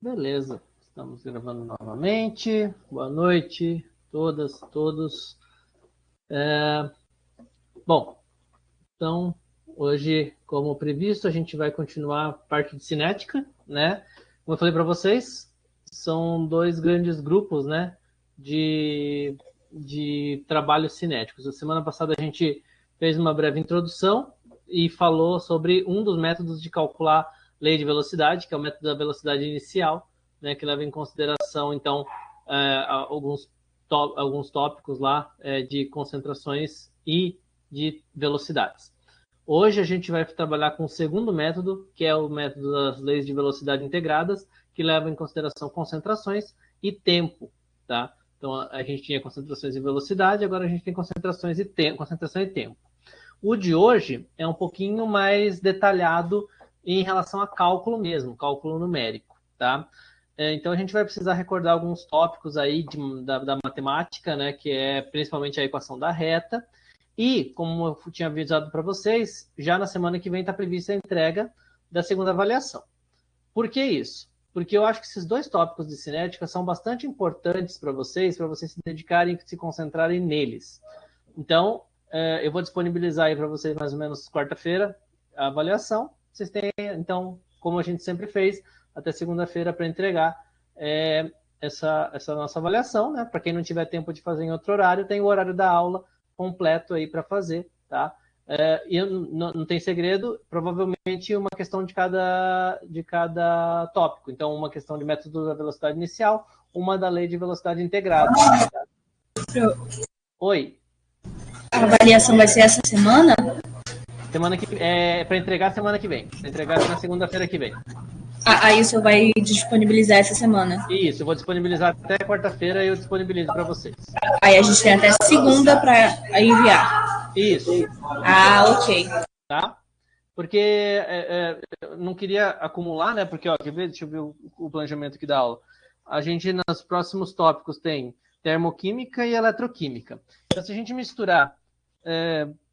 Beleza, estamos gravando novamente. Boa noite, todas, todos. Bom, então, hoje, como previsto, a gente vai continuar a parte de cinética, né? Como eu falei para vocês, são dois grandes grupos, né, de trabalhos cinéticos. A semana passada a gente fez uma breve introdução e falou sobre um dos métodos de calcular lei de velocidade, que é o método da velocidade inicial, né, que leva em consideração, então, alguns tópicos lá de concentrações e de velocidades. Hoje a gente vai trabalhar com o segundo método, que é o método das leis de velocidade integradas, que leva em consideração concentrações e tempo, tá? Então a gente tinha concentrações e velocidade, agora a gente tem concentração e tempo. O de hoje é um pouquinho mais detalhado em relação a cálculo mesmo, cálculo numérico, tá? Então a gente vai precisar recordar alguns tópicos aí da matemática, né, que é principalmente a equação da reta. E, como eu tinha avisado para vocês, já na semana que vem está prevista a entrega da segunda avaliação. Por que isso? Porque eu acho que esses dois tópicos de cinética são bastante importantes para vocês se dedicarem e se concentrarem neles. Então, eu vou disponibilizar aí para vocês mais ou menos quarta-feira a avaliação. Vocês têm, então, como a gente sempre fez, até segunda-feira para entregar essa nossa avaliação, né? Para quem não tiver tempo de fazer em outro horário, tem o horário da aula completo aí para fazer, tá? E não tem segredo, provavelmente uma questão de cada tópico. Então, uma questão de método da velocidade inicial, uma da lei de velocidade integrada. Tá? Oi. A avaliação vai ser essa semana? Semana que para entregar semana que vem. Para entregar na segunda-feira que vem. Aí o senhor vai disponibilizar essa semana? Isso, eu vou disponibilizar até quarta-feira e eu disponibilizo para vocês. Aí a gente tem até segunda para enviar. Isso. Ok. Tá? Porque eu não queria acumular, né? Porque, ó, deixa eu ver o planejamento aqui da aula. A gente, nos próximos tópicos, tem termoquímica e eletroquímica. Então, se a gente misturar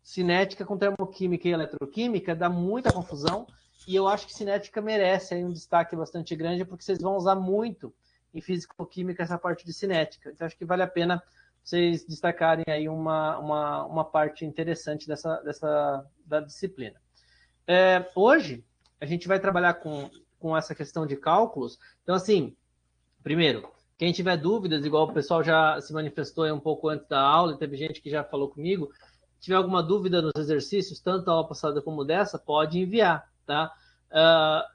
cinética com termoquímica e eletroquímica, dá muita confusão. E eu acho que cinética merece aí um destaque bastante grande, porque vocês vão usar muito em físico-química essa parte de cinética. Então, acho que vale a pena vocês destacarem aí uma parte interessante da disciplina. Hoje, a gente vai trabalhar com essa questão de cálculos. Então, assim, primeiro, quem tiver dúvidas, igual o pessoal já se manifestou aí um pouco antes da aula, e teve gente que já falou comigo, se tiver alguma dúvida nos exercícios, tanto da aula passada como dessa, pode enviar, tá?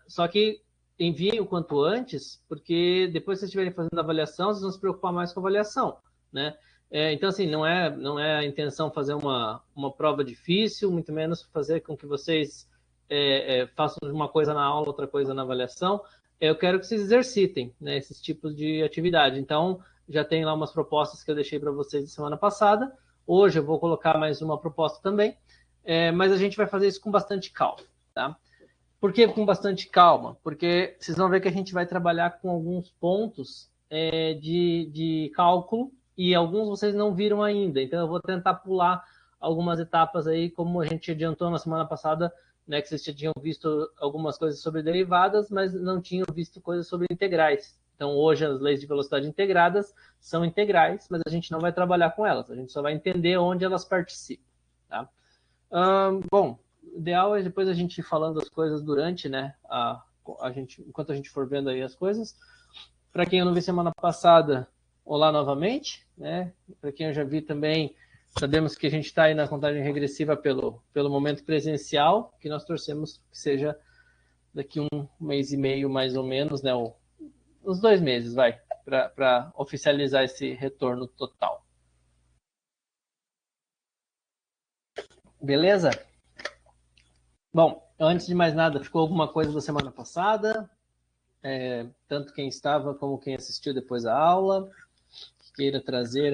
Só que enviem o quanto antes, porque depois que vocês estiverem fazendo a avaliação, vocês vão se preocupar mais com a avaliação, né? Então, assim, não é a intenção fazer uma prova difícil, muito menos fazer com que vocês façam uma coisa na aula, outra coisa na avaliação. Eu quero que vocês exercitem, né, esses tipos de atividade. Então, já tem lá umas propostas que eu deixei para vocês de semana passada. Hoje eu vou colocar mais uma proposta também, mas a gente vai fazer isso com bastante calma, tá? Por que com bastante calma? Porque vocês vão ver que a gente vai trabalhar com alguns pontos de cálculo e alguns vocês não viram ainda. Então, eu vou tentar pular algumas etapas aí, como a gente adiantou na semana passada, né, que vocês já tinham visto algumas coisas sobre derivadas, mas não tinham visto coisas sobre integrais. Então, hoje, as leis de velocidade integradas são integrais, mas a gente não vai trabalhar com elas. A gente só vai entender onde elas participam. Tá? Bom, o ideal é depois a gente ir falando as coisas durante, né? Enquanto a gente for vendo aí as coisas. Para quem eu não vi semana passada, olá novamente, né? Para quem eu já vi também, sabemos que a gente está aí na contagem regressiva pelo momento presencial, que nós torcemos que seja daqui um mês e meio, mais ou menos, né? Uns 2 meses, vai, para oficializar esse retorno total. Beleza? Bom, antes de mais nada, ficou alguma coisa da semana passada? Tanto quem estava como quem assistiu depois da aula, que queira trazer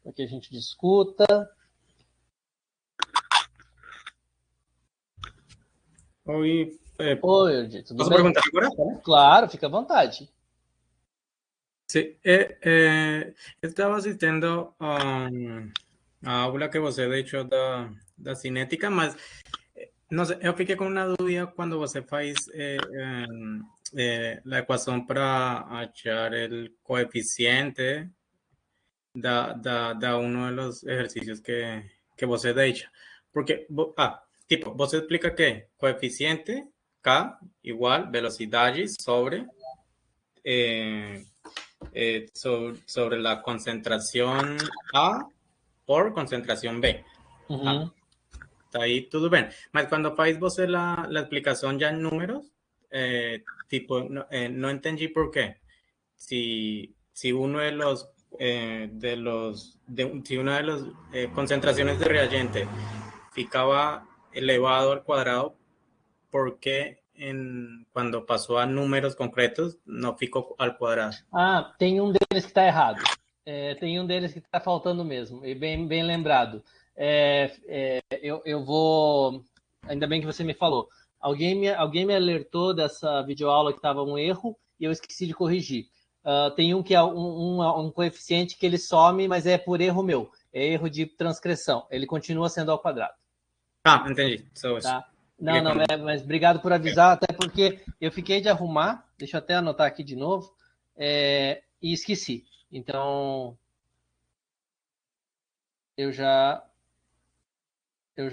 para que a gente discuta. Oi, Oi, Odi, tudo posso bem? perguntar agora? Claro, fica à vontade. Sim, eu estava assistindo a aula que você deixou da cinética, mas Não sei, eu fiquei com uma dúvida quando você faz a equação para achar o coeficiente da uno de los ejercicios que você deixa. Porque, tipo, você explica que coeficiente K igual velocidade sobre la concentración A por concentración B. Ah, Uhum. tá aí tudo bem. Mas quando faz você a explicação já em números, tipo, não entendi por quê. Si uno de los si una de las concentraciones de reagente ficaba elevado al cuadrado, ¿por qué cuando pasó a números concretos no ficou al cuadrado? Ah, tem um deles que está errado. Tem um deles que está faltando mesmo, e bem lembrado. Eu vou. Ainda bem que você me falou. Alguém me alertou dessa videoaula que estava um erro e eu esqueci de corrigir. Tem um que é um coeficiente que ele some, mas é por erro meu. É erro de transcrição. Ele continua sendo ao quadrado. Ah, entendi. So, Tá? Não, mas obrigado por avisar, até porque eu fiquei de arrumar, deixa eu até anotar aqui de novo, e esqueci. Então, eu já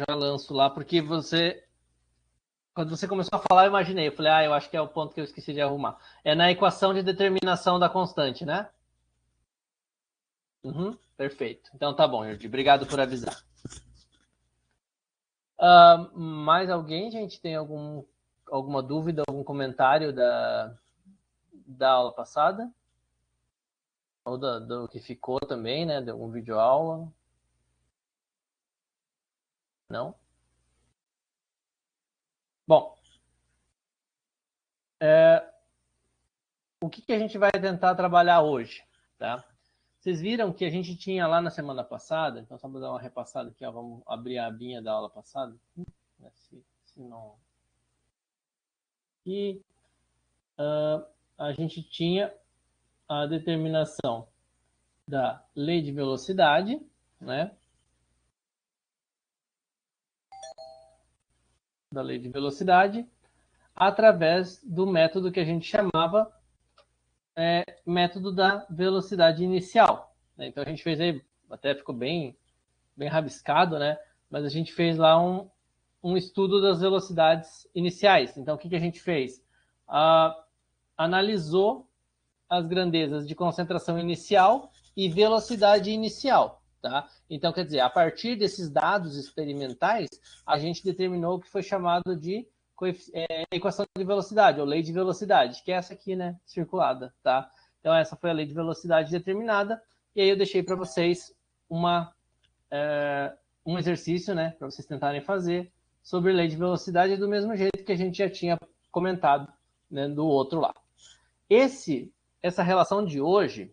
lanço lá, porque quando você começou a falar, eu imaginei, eu falei, eu acho que é o ponto que eu esqueci de arrumar. É na equação de determinação da constante, né? Uhum, perfeito. Então tá bom, Jordi, obrigado por avisar. Mais alguém, gente, tem alguma dúvida, algum comentário da aula passada? Ou do que ficou também, né? De algum vídeo aula? Não? Bom, o que a gente vai tentar trabalhar hoje, tá? Vocês viram que a gente tinha lá na semana passada, então só para dar uma repassada aqui, ó, vamos abrir a abinha da aula passada. Se não... E a gente tinha a determinação da lei de velocidade, né? Da lei de velocidade, através do método que a gente chamava método da velocidade inicial. Então a gente fez aí, até ficou bem rabiscado, né? Mas a gente fez lá um estudo das velocidades iniciais. Então o que a gente fez? Analisou as grandezas de concentração inicial e velocidade inicial. Tá? Então, quer dizer, a partir desses dados experimentais, a gente determinou o que foi chamado de equação de velocidade, ou lei de velocidade, que é essa aqui, né, circulada, tá? Então, essa foi a lei de velocidade determinada, e aí eu deixei para vocês um exercício, né, para vocês tentarem fazer sobre lei de velocidade do mesmo jeito que a gente já tinha comentado, né, do outro lá. Essa relação de hoje,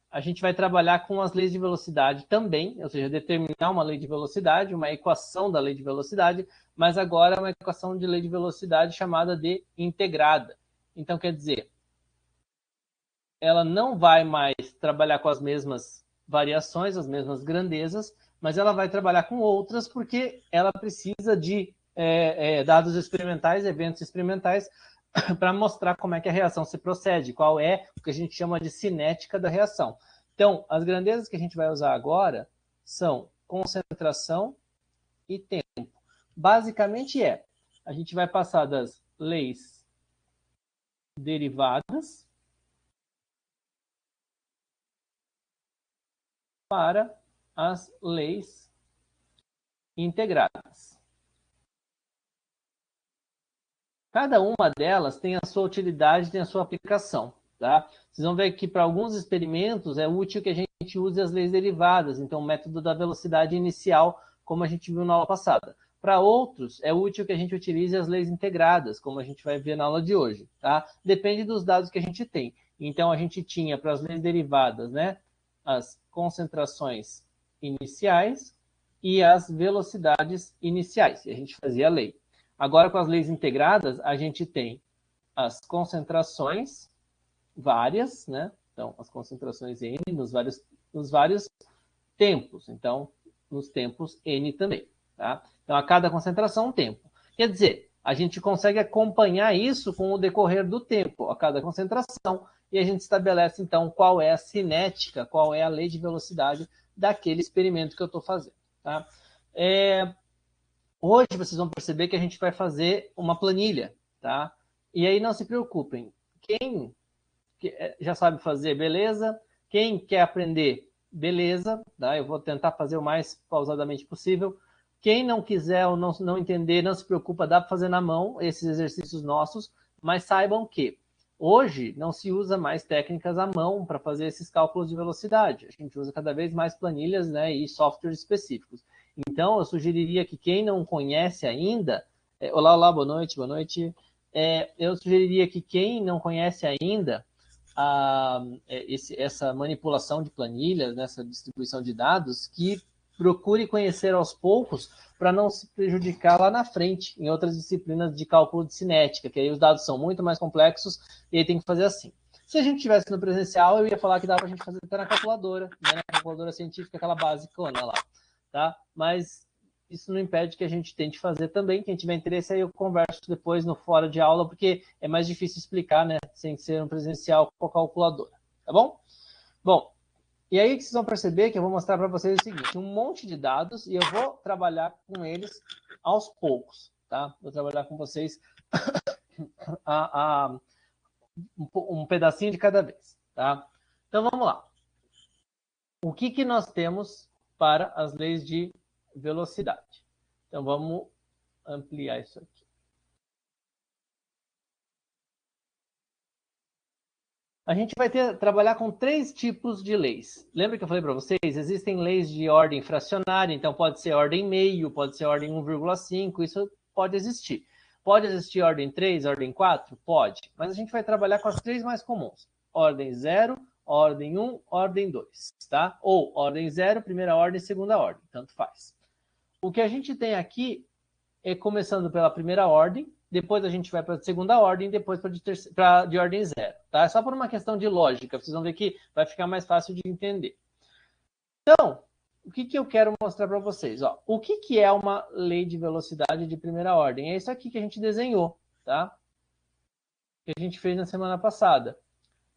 a gente vai trabalhar com as leis de velocidade também, ou seja, determinar uma lei de velocidade, uma equação da lei de velocidade, mas agora é uma equação de lei de velocidade chamada de integrada. Então, quer dizer, ela não vai mais trabalhar com as mesmas variações, as mesmas grandezas, mas ela vai trabalhar com outras porque ela precisa de dados experimentais, eventos experimentais, para mostrar como é que a reação se procede, qual é o que a gente chama de cinética da reação. Então, as grandezas que a gente vai usar agora são concentração e tempo. Basicamente a gente vai passar das leis derivadas para as leis integradas. Cada uma delas tem a sua utilidade, tem a sua aplicação. Tá? Vocês vão ver que para alguns experimentos é útil que a gente use as leis derivadas, então o método da velocidade inicial, como a gente viu na aula passada. Para outros, é útil que a gente utilize as leis integradas, como a gente vai ver na aula de hoje. Tá? Depende dos dados que a gente tem. Então, a gente tinha para as leis derivadas, né, as concentrações iniciais e as velocidades iniciais. E a gente fazia a lei. Agora, com as leis integradas, a gente tem as concentrações várias, né? Então, as concentrações N nos vários tempos. Então, nos tempos N também, tá? Então, a cada concentração, um tempo. Quer dizer, a gente consegue acompanhar isso com o decorrer do tempo, a cada concentração, e a gente estabelece, então, qual é a cinética, qual é a lei de velocidade daquele experimento que eu estou fazendo. Tá? Hoje vocês vão perceber que a gente vai fazer uma planilha. Tá? E aí não se preocupem. Quem já sabe fazer, beleza. Quem quer aprender, beleza. Tá? Eu vou tentar fazer o mais pausadamente possível. Quem não quiser ou não entender, não se preocupa, dá para fazer na mão esses exercícios nossos, mas saibam que hoje não se usa mais técnicas à mão para fazer esses cálculos de velocidade. A gente usa cada vez mais planilhas, né, e softwares específicos. Então, eu sugeriria que quem não conhece ainda... olá, boa noite, boa noite. Eu sugeriria que quem não conhece ainda essa manipulação de planilhas, nessa distribuição de dados, que procure conhecer aos poucos para não se prejudicar lá na frente, em outras disciplinas de cálculo de cinética, que aí os dados são muito mais complexos e aí tem que fazer assim. Se a gente tivesse no presencial, eu ia falar que dava para a gente fazer até na calculadora, né? Na calculadora científica, aquela basicona lá, tá? Mas isso não impede que a gente tente fazer também. Quem tiver interesse, aí eu converso depois no fora de aula, porque é mais difícil explicar, né? Sem ser um presencial com a calculadora, tá bom? Bom, e aí que vocês vão perceber que eu vou mostrar para vocês o seguinte, um monte de dados, e eu vou trabalhar com eles aos poucos, tá? Vou trabalhar com vocês um pedacinho de cada vez, tá? Então vamos lá. O que nós temos para as leis de velocidade? Então vamos ampliar isso aqui. A gente vai trabalhar com 3 tipos de leis. Lembra que eu falei para vocês? Existem leis de ordem fracionária, então pode ser ordem meio, pode ser ordem 1,5, isso pode existir. Pode existir ordem 3, ordem 4? Pode. Mas a gente vai trabalhar com as 3 mais comuns. Ordem 0, ordem 1, ordem 2. Tá? Ou ordem 0, primeira ordem, segunda ordem. Tanto faz. O que a gente tem aqui é começando pela primeira ordem, depois a gente vai para a segunda ordem, depois para de ordem 0. Tá? É só por uma questão de lógica, vocês vão ver que vai ficar mais fácil de entender. Então, o que eu quero mostrar para vocês? Ó, o que é uma lei de velocidade de primeira ordem? É isso aqui que a gente desenhou, tá? Que a gente fez na semana passada.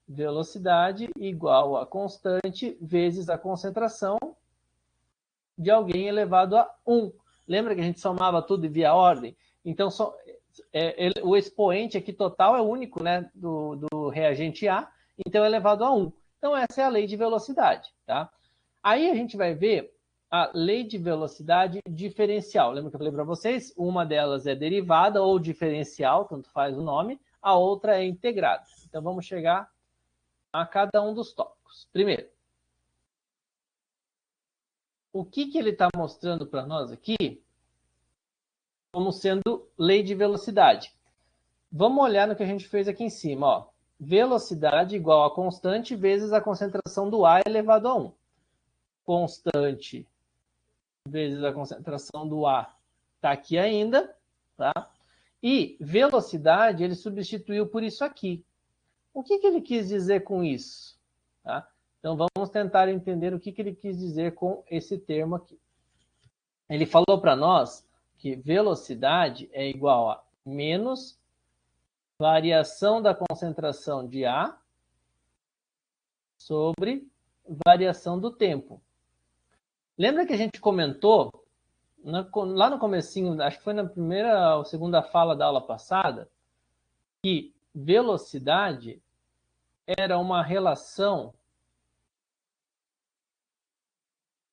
Velocidade igual a constante vezes a concentração de alguém elevado a 1. Lembra que a gente somava tudo e via ordem? Então, o expoente aqui total é único, né, do reagente A, então é elevado a 1. Então, essa é a lei de velocidade. Tá? Aí a gente vai ver a lei de velocidade diferencial. Lembra que eu falei para vocês? Uma delas é derivada ou diferencial, tanto faz o nome, a outra é integrada. Então, vamos chegar a cada um dos tópicos. Primeiro, o que ele está mostrando para nós aqui como sendo lei de velocidade? Vamos olhar no que a gente fez aqui em cima. Ó. Velocidade igual a constante vezes a concentração do A elevado a 1. Constante vezes a concentração do A está aqui ainda. Tá? E velocidade ele substituiu por isso aqui. O que ele quis dizer com isso? Tá? Então vamos tentar entender o que ele quis dizer com esse termo aqui. Ele falou para nós que velocidade é igual a menos variação da concentração de A sobre variação do tempo. Lembra que a gente comentou lá no comecinho, acho que foi na primeira ou segunda fala da aula passada, que velocidade era uma relação.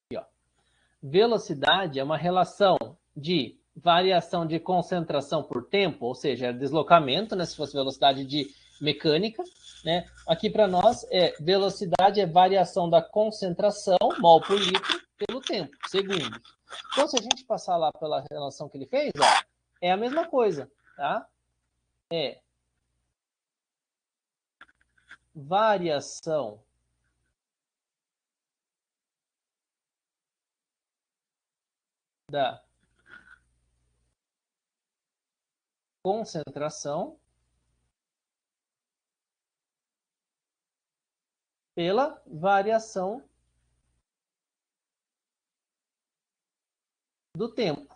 Aqui, ó. Velocidade é uma relação de variação de concentração por tempo, ou seja, deslocamento, né, se fosse velocidade de mecânica, né? Aqui para nós velocidade é variação da concentração, mol por litro, pelo tempo, segundos. Então, se a gente passar lá pela relação que ele fez, ó, é a mesma coisa, tá? É variação da concentração pela variação do tempo.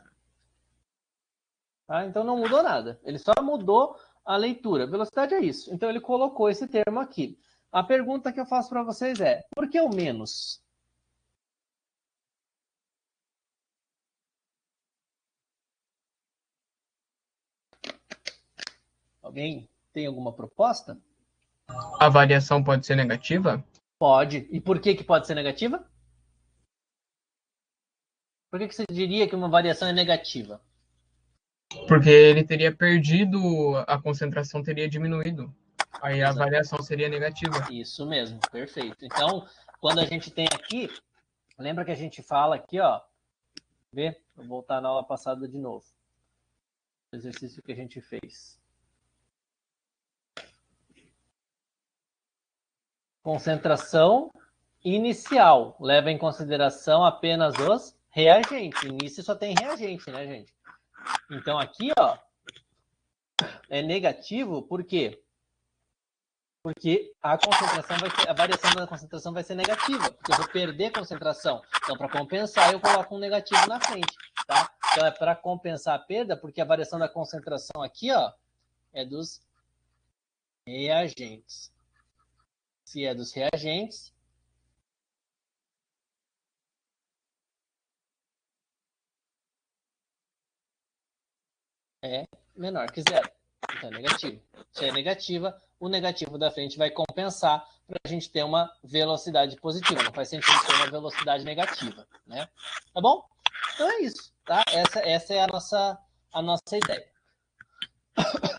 Tá? Então não mudou nada. Ele só mudou a leitura. Velocidade é isso. Então ele colocou esse termo aqui. A pergunta que eu faço para vocês é, por que o menos? Alguém tem alguma proposta? A variação pode ser negativa? Pode. E por que pode ser negativa? Por que você diria que uma variação é negativa? Porque ele teria perdido, a concentração teria diminuído. Aí a variação seria negativa. Isso mesmo, perfeito. Então, quando a gente tem aqui, lembra que a gente fala aqui, ó, vê? Vou voltar na aula passada de novo. O exercício que a gente fez. Concentração inicial. Leva em consideração apenas os reagentes. Início só tem reagente, né, gente? Então, aqui, ó, é negativo, por quê? Porque a variação da concentração vai ser negativa, porque eu vou perder concentração. Então, para compensar, eu coloco um negativo na frente, tá? Então, é para compensar a perda, porque a variação da concentração aqui, ó, é dos reagentes. Se é dos reagentes, é menor que zero. Então, é negativo. Se é negativa, o negativo da frente vai compensar para a gente ter uma velocidade positiva. Não faz sentido ter uma velocidade negativa, né? Tá bom? Então é isso, tá? Essa é a nossa ideia.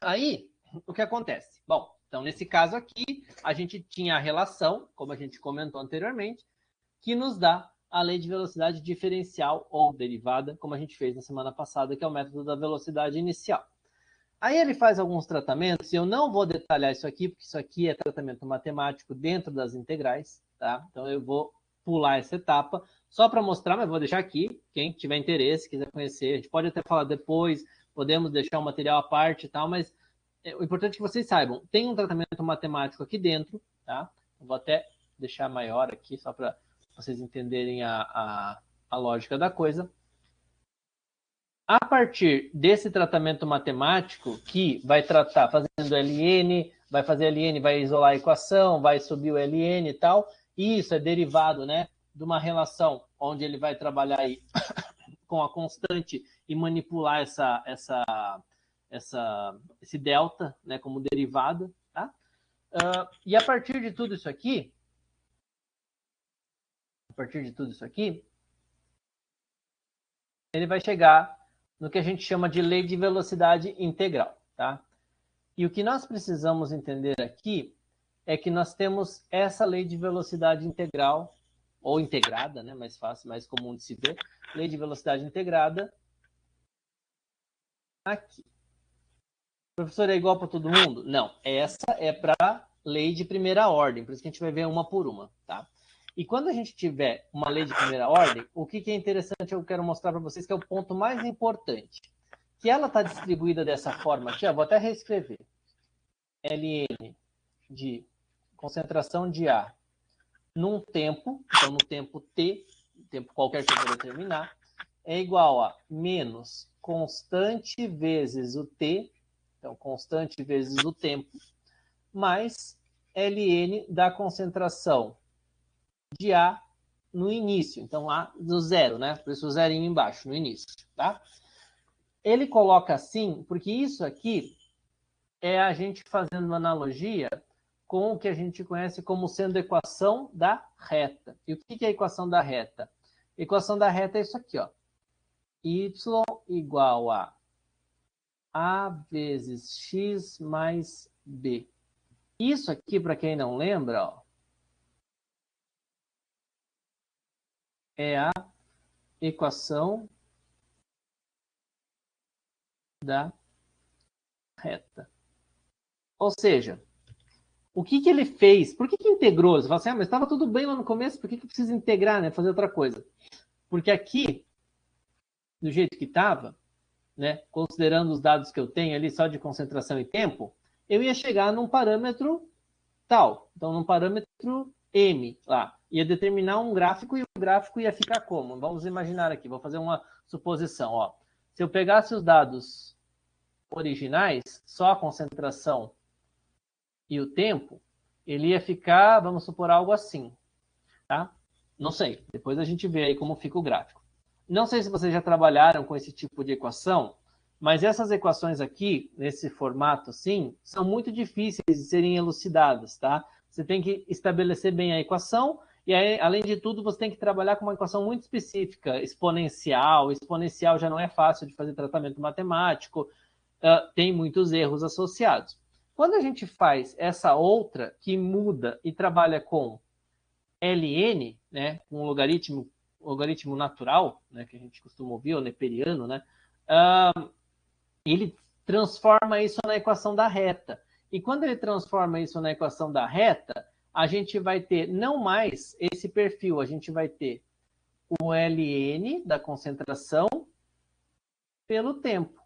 Aí, o que acontece? Bom, então nesse caso aqui, a gente tinha a relação, como a gente comentou anteriormente, que nos dá a lei de velocidade diferencial ou derivada, como a gente fez na semana passada, que é o método da velocidade inicial. Aí ele faz alguns tratamentos, e eu não vou detalhar isso aqui, porque isso aqui é tratamento matemático dentro das integrais, tá? Então eu vou pular essa etapa, só para mostrar, mas vou deixar aqui, quem tiver interesse, quiser conhecer, a gente pode até falar depois, podemos deixar o material à parte e tal, mas o importante é que vocês saibam, tem um tratamento matemático aqui dentro, tá? Eu vou até deixar maior aqui, só para vocês entenderem a lógica da coisa. A partir desse tratamento matemático, que vai tratar fazendo LN, vai fazer LN, vai isolar a equação, vai subir o LN e tal, e isso é derivado, né, de uma relação onde ele vai trabalhar aí com a constante e manipular esse delta, né, como derivada, tá? E a partir de tudo isso aqui, ele vai chegar no que a gente chama de lei de velocidade integral, tá? E o que nós precisamos entender aqui é que nós temos essa lei de velocidade integral, ou integrada, né? Mais fácil, mais comum de se ver. Lei de velocidade integrada aqui. Professor, é igual para todo mundo? Não, essa é para lei de primeira ordem, por isso que a gente vai ver uma por uma, tá? E quando a gente tiver uma lei de primeira ordem, o que é interessante, eu quero mostrar para vocês que é o ponto mais importante. Que ela está distribuída dessa forma aqui, ó, vou até reescrever. Ln de concentração de A num tempo, então no tempo T, tempo qualquer que eu vou determinar, é igual a menos constante vezes o T, então constante vezes o tempo, mais Ln da concentração de A no início. Então, A do zero, né? Por isso o zerinho embaixo, no início, tá? Ele coloca assim, porque isso aqui é a gente fazendo uma analogia com o que a gente conhece como sendo a equação da reta. E o que é a equação da reta? A equação da reta é isso aqui, ó. Y igual a vezes x mais b. Isso aqui, para quem não lembra, ó, é a equação da reta. Ou seja, o que ele fez? Por que integrou? Você fala assim, mas estava tudo bem lá no começo, por que precisa integrar, né? Fazer outra coisa? Porque aqui, do jeito que estava, né, considerando os dados que eu tenho ali só de concentração e tempo, eu ia chegar num parâmetro tal. Então, num parâmetro M lá. Ia determinar um gráfico e o gráfico ia ficar como? Vamos imaginar aqui, vou fazer uma suposição. Ó. Se eu pegasse os dados originais, só a concentração e o tempo, ele ia ficar, vamos supor, algo assim, tá? Não sei, depois a gente vê aí como fica o gráfico. Não sei se vocês já trabalharam com esse tipo de equação, mas essas equações aqui, nesse formato assim, são muito difíceis de serem elucidadas, tá? Você tem que estabelecer bem a equação e, aí, além de tudo, você tem que trabalhar com uma equação muito específica, exponencial. Exponencial já não é fácil de fazer tratamento matemático, tem muitos erros associados. Quando a gente faz essa outra, que muda e trabalha com ln, né, com um logaritmo natural, né, que a gente costuma ouvir, o neperiano, né, ele transforma isso na equação da reta. E quando ele transforma isso na equação da reta, a gente vai ter não mais esse perfil, a gente vai ter o ln da concentração pelo tempo.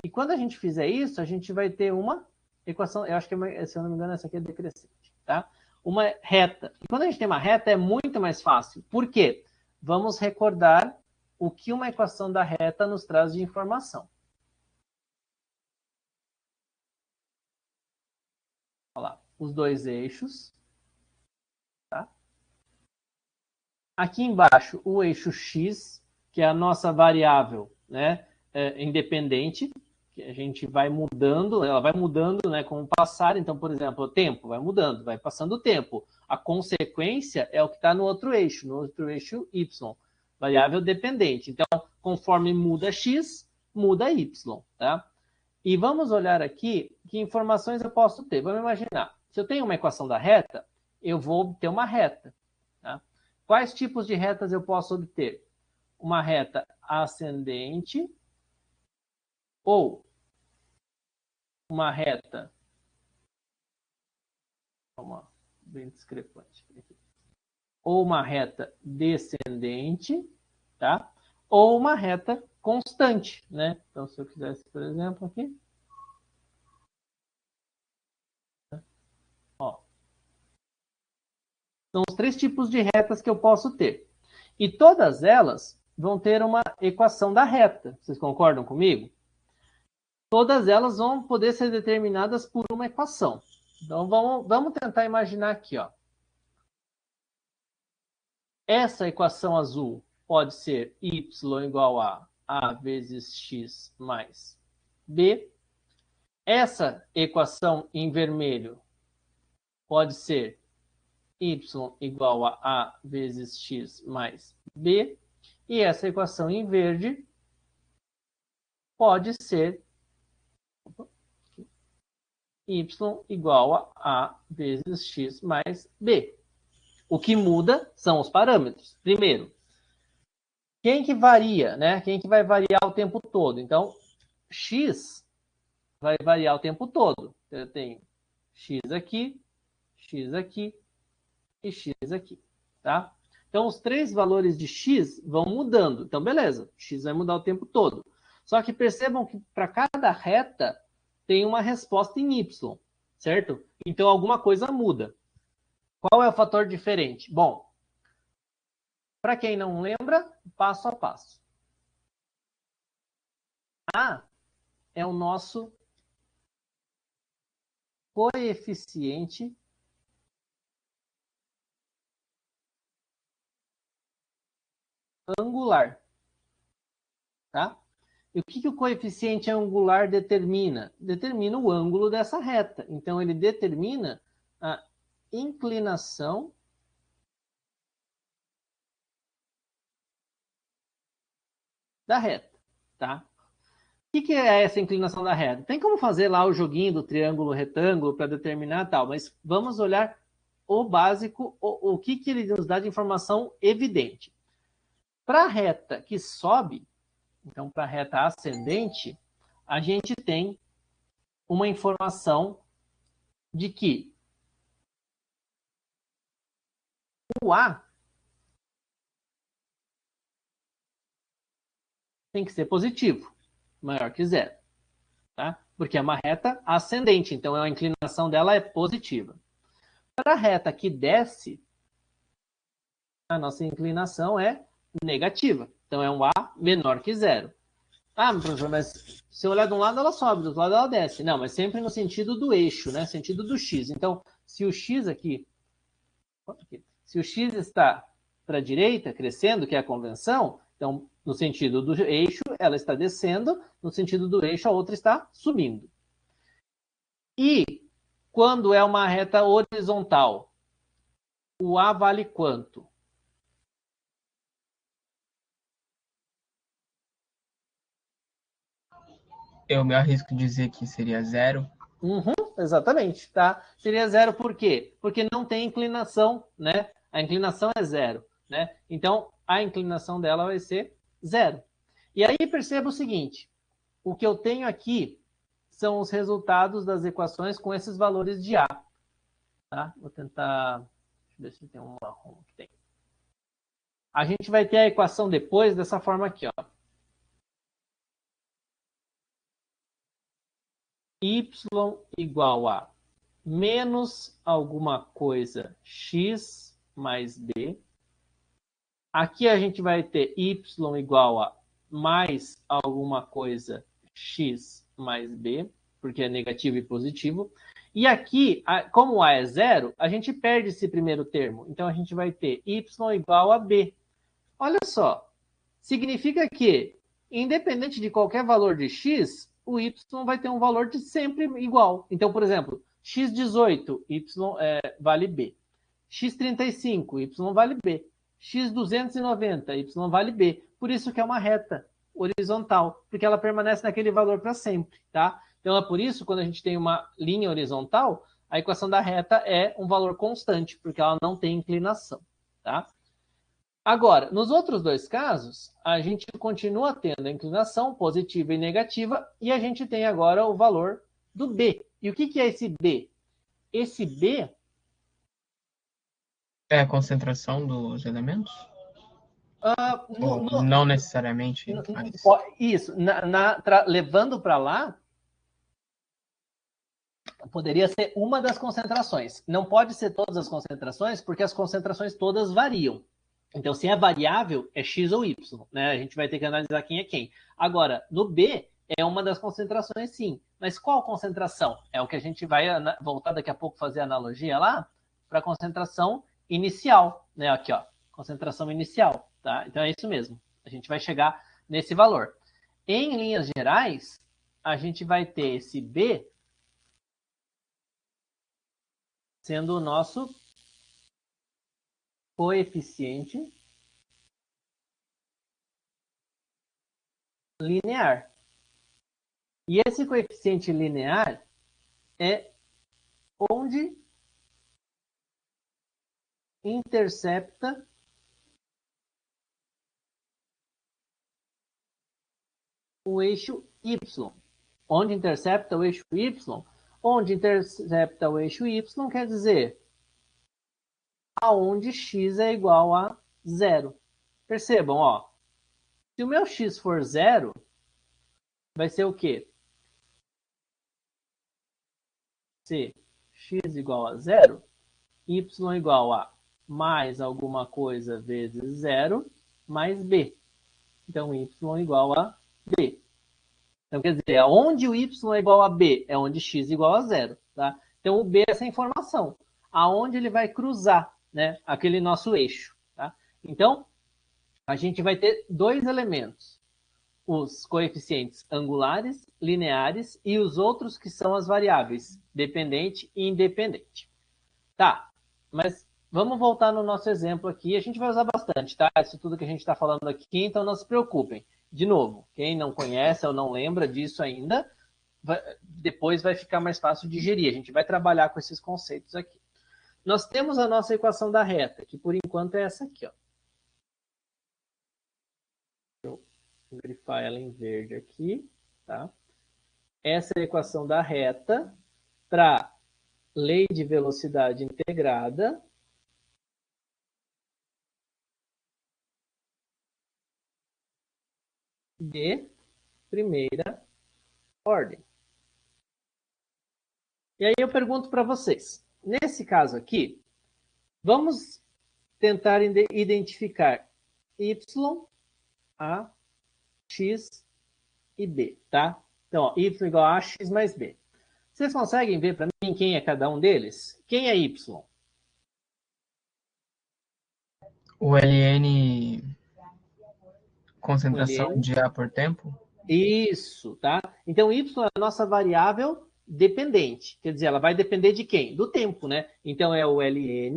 E quando a gente fizer isso, a gente vai ter uma equação, eu acho que, se eu não me engano, essa aqui é decrescente, tá? Uma reta. E quando a gente tem uma reta, é muito mais fácil. Por quê? Vamos recordar o que uma equação da reta nos traz de informação. Olha lá, os dois eixos. Tá? Aqui embaixo, o eixo x, que é a nossa variável, né, independente, que a gente vai mudando, ela vai mudando, né, com o passar. Então, por exemplo, o tempo vai mudando, vai passando o tempo. A consequência é o que está no outro eixo y, variável dependente. Então, conforme muda x, muda y, tá? E vamos olhar aqui que informações eu posso ter. Vamos imaginar, se eu tenho uma equação da reta, eu vou ter uma reta. Tá? Quais tipos de retas eu posso obter? Uma reta ascendente ou uma reta, bem discrepante aqui, ou uma reta descendente, tá? Ou uma reta constante, né? Então, se eu quisesse, por exemplo, aqui, ó, são os três tipos de retas que eu posso ter. E todas elas vão ter uma equação da reta. Vocês concordam comigo? Todas elas vão poder ser determinadas por uma equação. Então, vamos tentar imaginar aqui, ó. Essa equação azul pode ser y igual a vezes x mais b. Essa equação em vermelho pode ser y igual a vezes x mais b. E essa equação em verde pode ser y igual a vezes x mais b. O que muda são os parâmetros. Primeiro, quem que varia, né? Quem que vai variar o tempo todo? Então, x vai variar o tempo todo. Eu tenho x aqui e x aqui, tá? Então, os três valores de x vão mudando. Então, beleza, x vai mudar o tempo todo. Só que percebam que para cada reta tem uma resposta em y, certo? Então, alguma coisa muda. Qual é o fator diferente? Bom, para quem não lembra, passo a passo. A é o nosso coeficiente angular. Tá? E o que o coeficiente angular determina? Determina o ângulo dessa reta. Então, ele determina a inclinação da reta, tá? O que é essa inclinação da reta? Tem como fazer lá o joguinho do triângulo retângulo para determinar tal, mas vamos olhar o básico, o que ele nos dá de informação evidente. Para a reta que sobe, então para a reta ascendente, a gente tem uma informação de que o A tem que ser positivo, maior que zero, tá? Porque é uma reta ascendente, então a inclinação dela é positiva. Para a reta que desce, a nossa inclinação é negativa, então é um A menor que zero. Ah, professor, mas se eu olhar de um lado, ela sobe, do outro lado ela desce. Não, mas sempre no sentido do eixo, né? Sentido do x. Então, se o x aqui, se o x está para a direita, crescendo, que é a convenção, então, no sentido do eixo, ela está descendo, no sentido do eixo, a outra está subindo. E quando é uma reta horizontal, o A vale quanto? Eu me arrisco dizer que seria 0. Exatamente, tá? Seria 0 por quê? Porque não tem inclinação, né? A inclinação é 0, né? Então, a inclinação dela vai ser 0. E aí perceba o seguinte, o que eu tenho aqui são os resultados das equações com esses valores de A. Tá? Vou tentar... Deixa eu ver se tem um marrom que tem. A gente vai ter a equação depois dessa forma aqui, ó. Y igual a menos alguma coisa x mais b. Aqui a gente vai ter y igual a mais alguma coisa x mais b, porque é negativo e positivo. E aqui, como a é zero, a gente perde esse primeiro termo. Então a gente vai ter y igual a b. Olha só, significa que, independente de qualquer valor de x, o y vai ter um valor de sempre igual. Então, por exemplo, x18, y vale b. x35, y vale b. x290, y vale b. Por isso que é uma reta horizontal, porque ela permanece naquele valor para sempre, tá? Então, é por isso, quando a gente tem uma linha horizontal, a equação da reta é um valor constante, porque ela não tem inclinação, tá? Agora, nos outros dois casos, a gente continua tendo a inclinação positiva e negativa, e a gente tem agora o valor do B. E o que é esse B? Esse B... É a concentração dos elementos? Ou no, não necessariamente, no, mas... isso, levando para lá, poderia ser uma das concentrações. Não pode ser todas as concentrações, porque as concentrações todas variam. Então, se é variável, é X ou Y, né? A gente vai ter que analisar quem é quem. Agora, no B, é uma das concentrações, sim. Mas qual concentração? É o que a gente vai voltar daqui a pouco fazer a analogia lá para a concentração inicial, né? Aqui, ó, concentração inicial, tá? Então, é isso mesmo. A gente vai chegar nesse valor. Em linhas gerais, a gente vai ter esse B sendo o nosso coeficiente linear. E esse coeficiente linear é onde intercepta o eixo Y. Onde intercepta o eixo Y? Onde intercepta o eixo Y quer dizer aonde x é igual a 0. Percebam, ó. Se o meu x for 0, vai ser o quê? Se x igual a 0, y igual a mais alguma coisa vezes 0, mais b. Então, y igual a b. Então, quer dizer, onde o y é igual a b é onde x é igual a 0. Tá? Então, o b é essa informação. Aonde ele vai cruzar, né, aquele nosso eixo. Tá? Então, a gente vai ter dois elementos. Os coeficientes angulares, lineares e os outros que são as variáveis, dependente e independente. Tá, mas vamos voltar no nosso exemplo aqui. A gente vai usar bastante, tá? Isso tudo que a gente está falando aqui, então não se preocupem. De novo, quem não conhece ou não lembra disso ainda, depois vai ficar mais fácil de digerir. A gente vai trabalhar com esses conceitos aqui. Nós temos a nossa equação da reta, que por enquanto é essa aqui, ó. Deixa eu grifar ela em verde aqui, tá? Essa é a equação da reta para lei de velocidade integrada de primeira ordem. E aí eu pergunto para vocês, nesse caso aqui, vamos tentar identificar y, a, x e B, tá? Então, ó, y igual a x mais b. Vocês conseguem ver para mim quem é cada um deles? Quem é y? O ln concentração O ln. de A por tempo? Isso, tá? Então, y é a nossa variável dependente. Quer dizer, ela vai depender de quem? Do tempo, né? Então, é o ln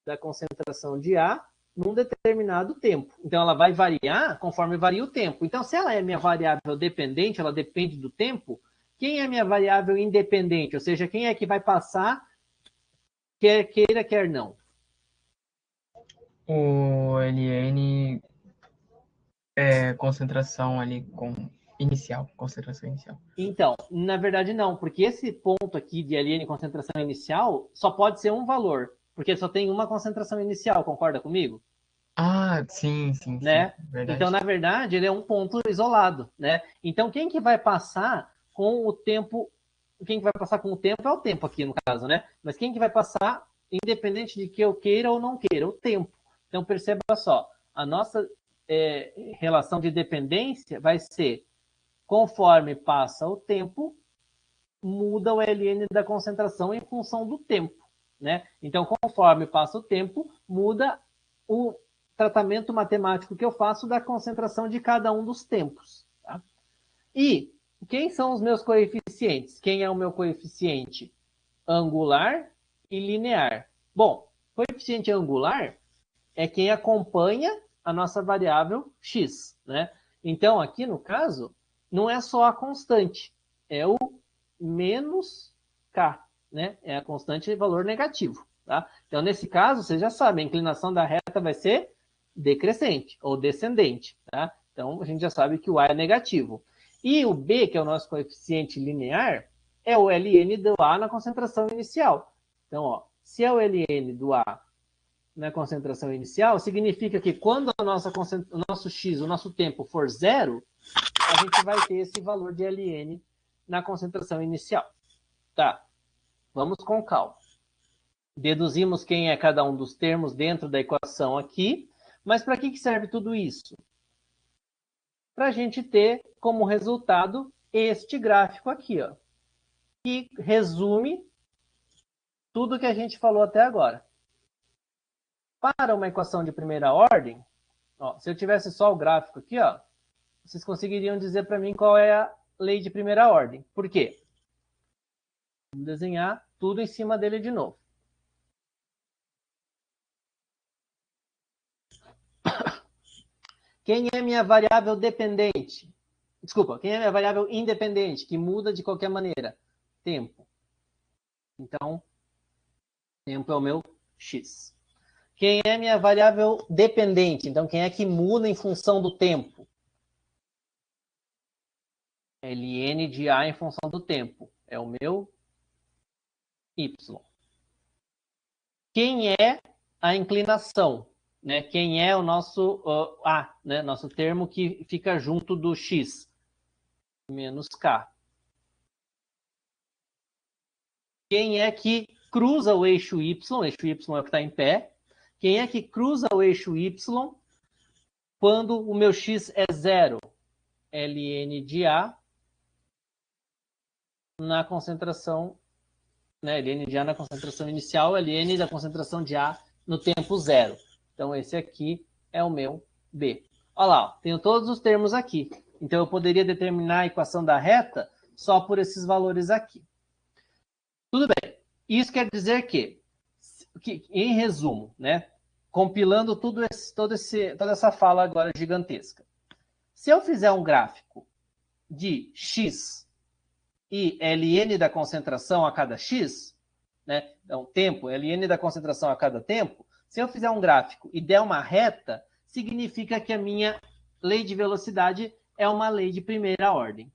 da concentração de A num determinado tempo. Então, ela vai variar conforme varia o tempo. Então, se ela é minha variável dependente, ela depende do tempo, quem é minha variável independente? Ou seja, quem é que vai passar, quer queira, quer não? O ln é concentração ali inicial, concentração inicial. Então, na verdade não, porque esse ponto aqui de ln concentração inicial só pode ser um valor, porque só tem uma concentração inicial, concorda comigo? Ah, sim, Né? verdade. Então, na verdade, ele é um ponto isolado, né? Então, quem que vai passar com o tempo, quem que vai passar com o tempo é o tempo aqui, no caso, né? Mas quem que vai passar, independente de que eu queira ou não queira, o tempo. Então, perceba só, a nossa relação de dependência vai ser, conforme passa o tempo, muda o ln da concentração em função do tempo, né? Então, conforme passa o tempo, muda o tratamento matemático que eu faço da concentração de cada um dos tempos. Tá? E quem são os meus coeficientes? Quem é o meu coeficiente? Angular e linear. Bom, coeficiente angular é quem acompanha a nossa variável x, né? Então, aqui no caso, não é só a constante, é o menos k, né? É a constante de valor negativo, tá? Então, nesse caso, vocês já sabem, a inclinação da reta vai ser decrescente ou descendente, tá? Então, a gente já sabe que o a é negativo. E o b, que é o nosso coeficiente linear, é o ln do a na concentração inicial. Então, ó, se é o ln do a na concentração inicial, significa que quando o nosso x, o nosso tempo for zero, a gente vai ter esse valor de ln na concentração inicial. Tá, vamos com calma. Deduzimos quem é cada um dos termos dentro da equação aqui, mas para que serve tudo isso? Para a gente ter como resultado este gráfico aqui, ó, que resume tudo que a gente falou até agora. Para uma equação de primeira ordem, ó, se eu tivesse só o gráfico aqui, ó, vocês conseguiriam dizer para mim qual é a lei de primeira ordem. Por quê? Vamos desenhar tudo em cima dele de novo. Quem é minha variável dependente? Desculpa, quem é minha variável independente, que muda de qualquer maneira? Tempo. Então, tempo é o meu x. Quem é minha variável dependente? Então, quem é que muda em função do tempo? ln de a em função do tempo. É o meu y. Quem é a inclinação? Né? Quem é o nosso a, né? Nosso termo que fica junto do x? Menos k. Quem é que cruza o eixo y? O eixo y é o que está em pé. Quem é que cruza o eixo y quando o meu x é zero? ln de a na concentração, né? ln de a na concentração inicial, ln da concentração de a no tempo zero. Então, esse aqui é o meu b. Olha lá, ó, tenho todos os termos aqui. Então, eu poderia determinar a equação da reta só por esses valores aqui. Tudo bem. Isso quer dizer que em resumo, né? Compilando toda essa fala agora gigantesca. Se eu fizer um gráfico de x e ln da concentração a cada x, né? Então, tempo, ln da concentração a cada tempo, se eu fizer um gráfico e der uma reta, significa que a minha lei de velocidade é uma lei de primeira ordem.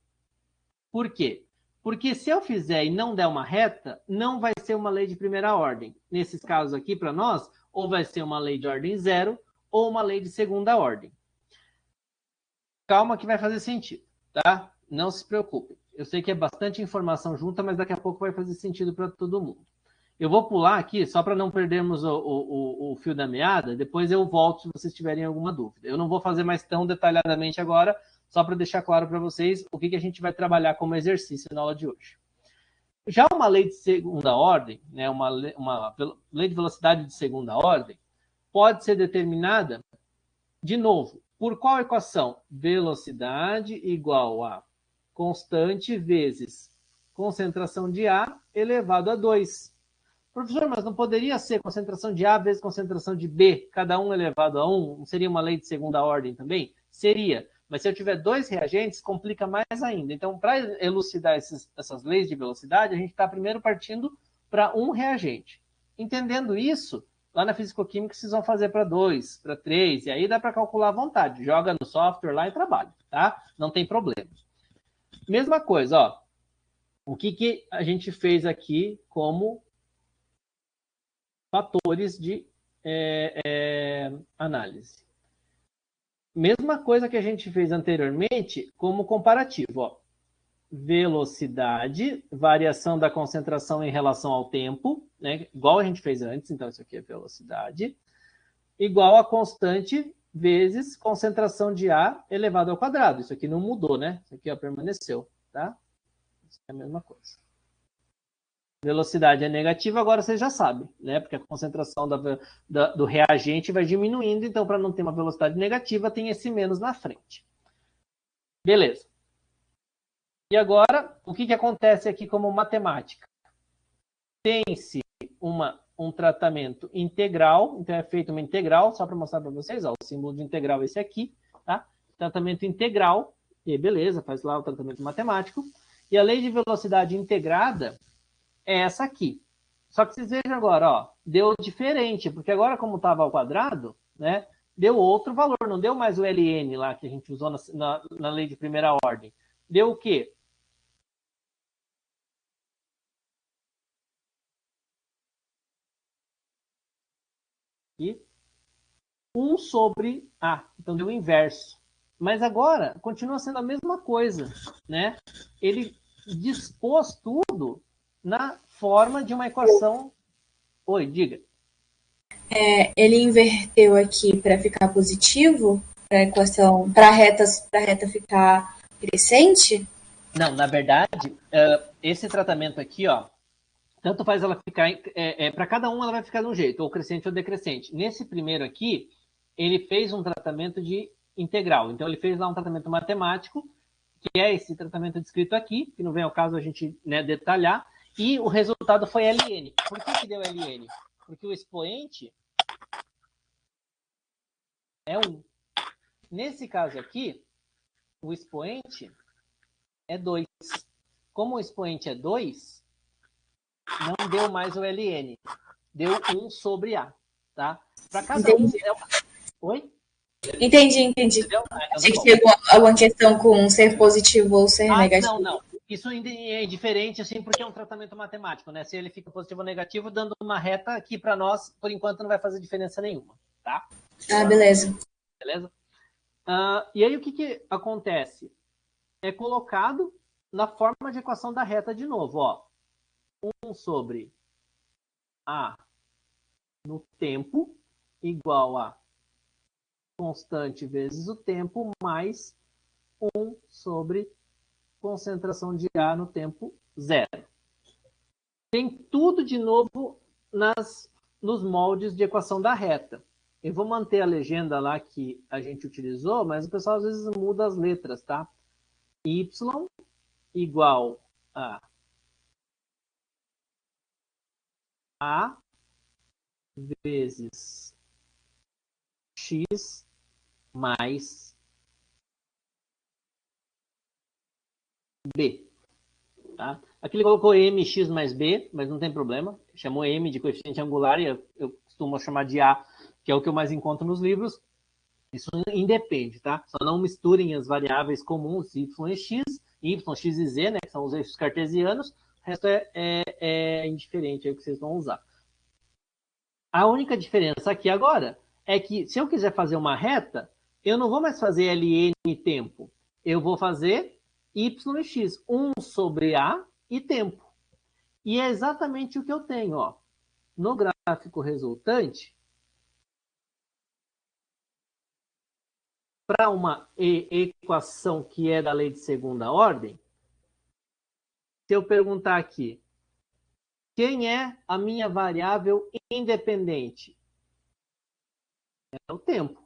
Por quê? Porque se eu fizer e não der uma reta, não vai ser uma lei de primeira ordem. Nesses casos aqui, para nós, ou vai ser uma lei de ordem zero, ou uma lei de segunda ordem. Calma que vai fazer sentido, tá? Não se preocupe. Eu sei que é bastante informação junta, mas daqui a pouco vai fazer sentido para todo mundo. Eu vou pular aqui, só para não perdermos o fio da meada, depois eu volto se vocês tiverem alguma dúvida. Eu não vou fazer mais tão detalhadamente agora, Só para deixar claro para vocês o que a gente vai trabalhar como exercício na aula de hoje. Já uma lei de segunda ordem, né, uma lei de velocidade de segunda ordem, pode ser determinada, de novo, por qual equação? Velocidade igual a constante vezes concentração de A elevado a 2. Professor, mas não poderia ser concentração de A vezes concentração de B, cada um elevado a 1? Não seria uma lei de segunda ordem também? Seria. Mas se eu tiver 2 reagentes, complica mais ainda. Então, para elucidar essas leis de velocidade, a gente está primeiro partindo para um reagente. Entendendo isso, lá na fisicoquímica vocês vão fazer para 2, para 3, e aí dá para calcular à vontade. Joga no software lá e trabalha, tá? Não tem problema. Mesma coisa, ó. O que a gente fez aqui como fatores de análise? Mesma coisa que a gente fez anteriormente como comparativo, ó. Velocidade, variação da concentração em relação ao tempo, né? Igual a gente fez antes, então isso aqui é velocidade, igual a constante vezes concentração de A elevado ao quadrado. Isso aqui não mudou, né? Isso aqui ó, permaneceu, tá? Isso é a mesma coisa. Velocidade é negativa, agora vocês já sabem, né? Porque a concentração do reagente vai diminuindo, então para não ter uma velocidade negativa, tem esse menos na frente. Beleza. E agora, o que acontece aqui como matemática? Tem-se um tratamento integral, então é feita uma integral, só para mostrar para vocês, ó, o símbolo de integral é esse aqui, tá? Tratamento integral, e aí beleza, faz lá o tratamento matemático. E a lei de velocidade integrada é essa aqui. Só que vocês vejam agora, ó, deu diferente, porque agora como estava ao quadrado, né, deu outro valor, não deu mais o ln lá que a gente usou na lei de primeira ordem. Deu o quê? E 1 sobre A. Então deu o inverso. Mas agora continua sendo a mesma coisa, né? Ele dispôs tudo na forma de uma equação. Oi, diga. Ele inverteu aqui para ficar positivo, para a equação, para a reta ficar crescente? Não, na verdade, esse tratamento aqui, ó, tanto faz ela ficar, para cada um ela vai ficar de um jeito, ou crescente ou decrescente. Nesse primeiro aqui, ele fez um tratamento de integral. Então, ele fez lá um tratamento matemático, que é esse tratamento descrito aqui, que não vem ao caso a gente, né, detalhar, e o resultado foi ln. Por que deu ln? Porque o expoente é 1. Nesse caso aqui, o expoente é 2. Como o expoente é 2, não deu mais o ln. Deu 1 sobre A, tá? Para cada Entendi. Oi? Entendi. Entendeu? Achei que tinha alguma questão com ser positivo ou ser negativo. Não. Isso é diferente, assim, porque é um tratamento matemático, né? Se ele fica positivo ou negativo, dando uma reta aqui para nós, por enquanto não vai fazer diferença nenhuma, tá? Beleza. Beleza? E aí o que acontece? É colocado na forma de equação da reta de novo, ó. 1 sobre A no tempo igual a constante vezes o tempo mais 1 sobre concentração de A no tempo 0. Tem tudo de novo nos moldes de equação da reta. Eu vou manter a legenda lá que a gente utilizou, mas o pessoal às vezes muda as letras, tá? Y igual a vezes x mais b. Tá? Aqui ele colocou mx mais b, mas não tem problema. Chamou m de coeficiente angular e eu costumo chamar de a, que é o que eu mais encontro nos livros. Isso independe, tá? Só não misturem as variáveis comuns y e x e z, né, que são os eixos cartesianos. O resto é indiferente, é o que vocês vão usar. A única diferença aqui agora é que se eu quiser fazer uma reta, eu não vou mais fazer ln tempo. Eu vou fazer y e x, 1 sobre a e tempo. E é exatamente o que eu tenho, ó. No gráfico resultante, para uma equação que é da lei de segunda ordem, se eu perguntar aqui, quem é a minha variável independente? É o tempo.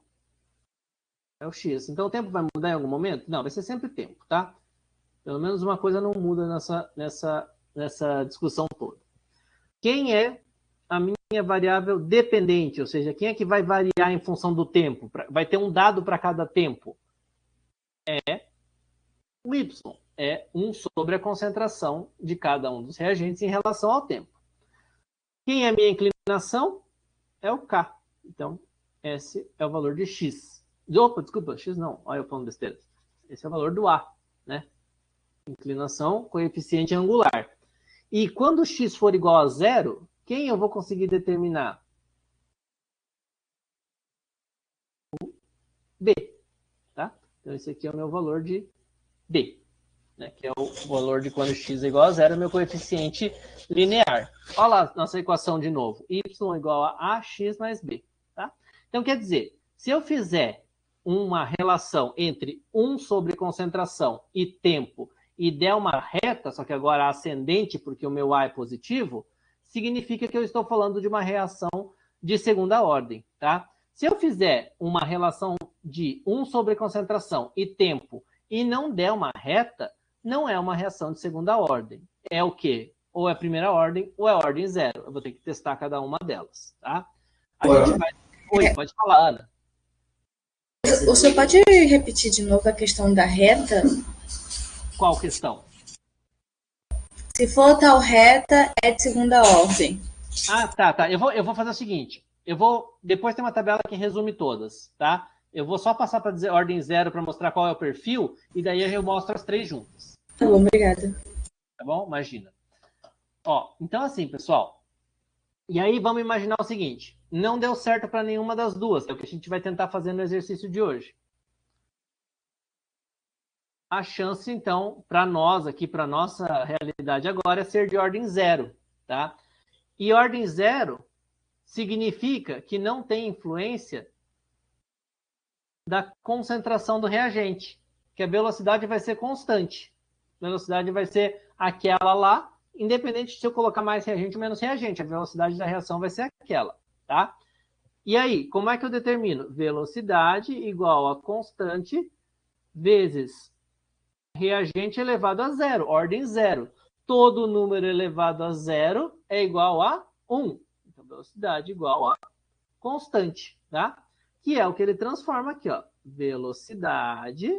É o x. Então o tempo vai mudar em algum momento? Não, vai ser sempre tempo, tá? Pelo menos uma coisa não muda nessa discussão toda. Quem é a minha variável dependente? Ou seja, quem é que vai variar em função do tempo? Vai ter um dado para cada tempo? É o y. É 1 sobre a concentração de cada um dos reagentes em relação ao tempo. Quem é a minha inclinação? É o K. Então, esse é o valor de x. Opa, desculpa, x não. Olha eu falando besteira. Esse é o valor do A, né? Inclinação, coeficiente angular. E quando x for igual a zero, quem eu vou conseguir determinar? O B, tá? Então, esse aqui é o meu valor de B, né? Que é o valor de quando x é igual a zero, meu coeficiente linear. Olha lá nossa equação de novo. Y igual a AX mais B, tá? Então, quer dizer, se eu fizer uma relação entre 1 sobre concentração e tempo e der uma reta, só que agora ascendente, porque o meu A é positivo, significa que eu estou falando de uma reação de segunda ordem, tá? Se eu fizer uma relação de 1 sobre concentração e tempo e não der uma reta, não é uma reação de segunda ordem. É o quê? Ou é primeira ordem ou é ordem zero. Eu vou ter que testar cada uma delas, tá? A gente vai... Oi, pode falar, Ana. O senhor pode repetir de novo a questão da reta? Qual questão? Se for tal reta, é de segunda ordem. Ah, tá. Eu vou fazer o seguinte. Depois tem uma tabela que resume todas, tá? Eu vou só passar para dizer ordem zero para mostrar qual é o perfil e daí eu mostro as três juntas. Tá bom, obrigada. Tá bom? Imagina. Ó, então assim, pessoal. E aí vamos imaginar o seguinte. Não deu certo para nenhuma das duas, que é o que a gente vai tentar fazer no exercício de hoje. A chance, então, para nós aqui, para nossa realidade agora, é ser de ordem zero, tá? E ordem zero significa que não tem influência da concentração do reagente, que a velocidade vai ser constante. A velocidade vai ser aquela lá, independente se eu colocar mais reagente ou menos reagente. A velocidade da reação vai ser aquela, tá? E aí, como é que eu determino? Velocidade igual a constante vezes reagente elevado a zero, ordem zero. Todo número elevado a zero é igual a 1. Então, velocidade igual a constante, tá? Que é o que ele transforma aqui, ó. Velocidade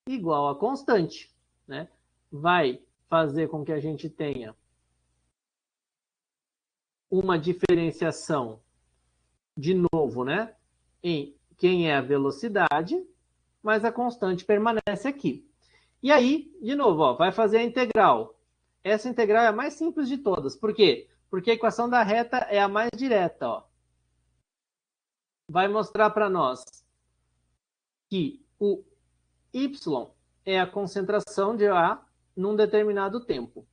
igual a constante, né? Vai fazer com que a gente tenha uma diferenciação, de novo, né? Em quem é a velocidade, mas a constante permanece aqui. E aí, de novo, ó, vai fazer a integral. Essa integral é a mais simples de todas. Por quê? Porque a equação da reta é a mais direta, ó. Vai mostrar para nós que o Y é a concentração de A num determinado tempo.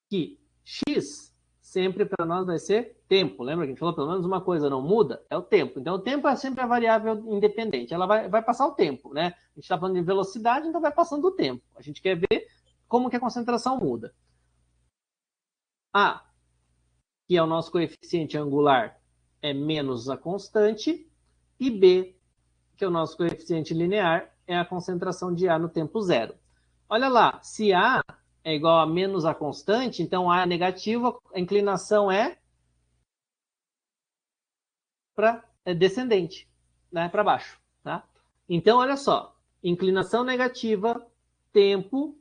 Que X sempre para nós vai ser tempo. Lembra que a gente falou, pelo menos uma coisa não muda? É o tempo. Então, o tempo é sempre a variável independente. Ela vai passar o tempo, né? A gente está falando de velocidade, então vai passando o tempo. A gente quer ver como que a concentração muda. A, que é o nosso coeficiente angular, é menos a constante. E B, que é o nosso coeficiente linear, é a concentração de A no tempo zero. Olha lá, se A é igual a menos a constante, então A é negativo, a inclinação é descendente, né, para baixo. Tá? Então, olha só, inclinação negativa, tempo,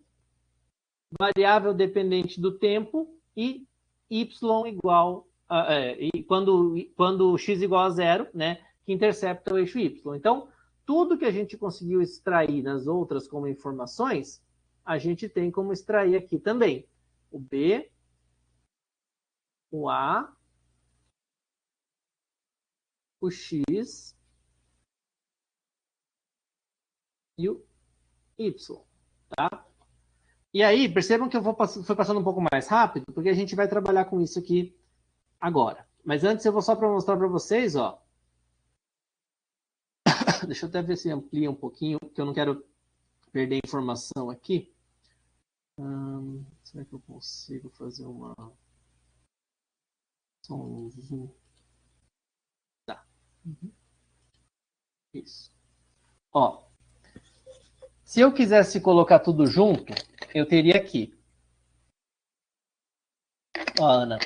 variável dependente do tempo e y igual e quando x igual a zero, né, que intercepta o eixo y. Então, tudo que a gente conseguiu extrair nas outras como informações, a gente tem como extrair aqui também. O B, o A, o X e o Y. Tá? E aí, percebam que eu fui passando um pouco mais rápido, porque a gente vai trabalhar com isso aqui agora. Mas antes eu vou só para mostrar para vocês, ó. Deixa eu até ver se amplia um pouquinho, porque eu não quero perder informação aqui. Será que eu consigo fazer uma... Só um zoom. Tá. Isso. Ó, se eu quisesse colocar tudo junto, eu teria aqui. Ó, Ana,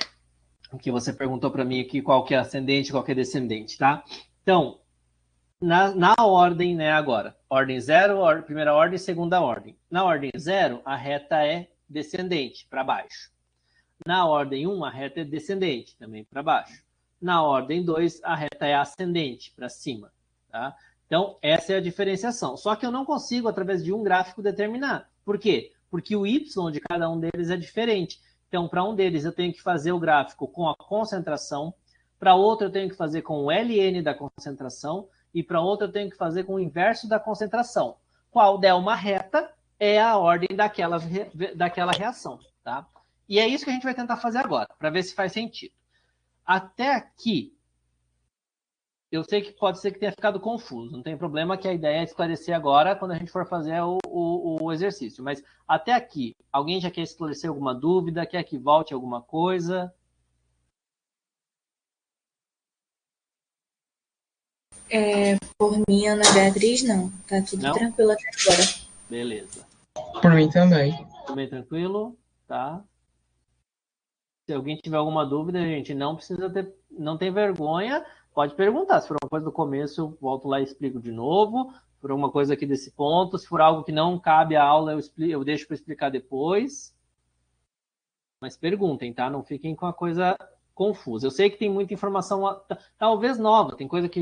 que você perguntou para mim aqui qual que é ascendente, qual que é descendente, tá? Então, na ordem, né, agora, ordem 0, primeira ordem, segunda ordem. Na ordem 0, a reta é descendente, para baixo. Na ordem 1, a reta é descendente, também para baixo. Na ordem 2, a reta é ascendente, para cima, tá? Então, essa é a diferenciação. Só que eu não consigo, através de um gráfico, determinar. Por quê? Porque o y de cada um deles é diferente. Então, para um deles, eu tenho que fazer o gráfico com a concentração. Para outro, eu tenho que fazer com o ln da concentração. E para outro, eu tenho que fazer com o inverso da concentração. Qual der uma reta é a ordem daquela reação, tá? E é isso que a gente vai tentar fazer agora, para ver se faz sentido. Até aqui, eu sei que pode ser que tenha ficado confuso, não tem problema, que a ideia é esclarecer agora quando a gente for fazer o exercício. Mas até aqui, alguém já quer esclarecer alguma dúvida? Quer que volte alguma coisa? Por mim, Ana Beatriz, não. Tá tudo Não? tranquilo até agora. Beleza. Por mim também. Também tranquilo? Tá. Se alguém tiver alguma dúvida, gente, não tem vergonha, pode perguntar. Se for uma coisa do começo, eu volto lá e explico de novo. Se for alguma coisa aqui desse ponto, se for algo que não cabe à aula, eu deixo para explicar depois. Mas perguntem, tá? Não fiquem com a coisa confusa. Eu sei que tem muita informação, talvez nova, tem coisa que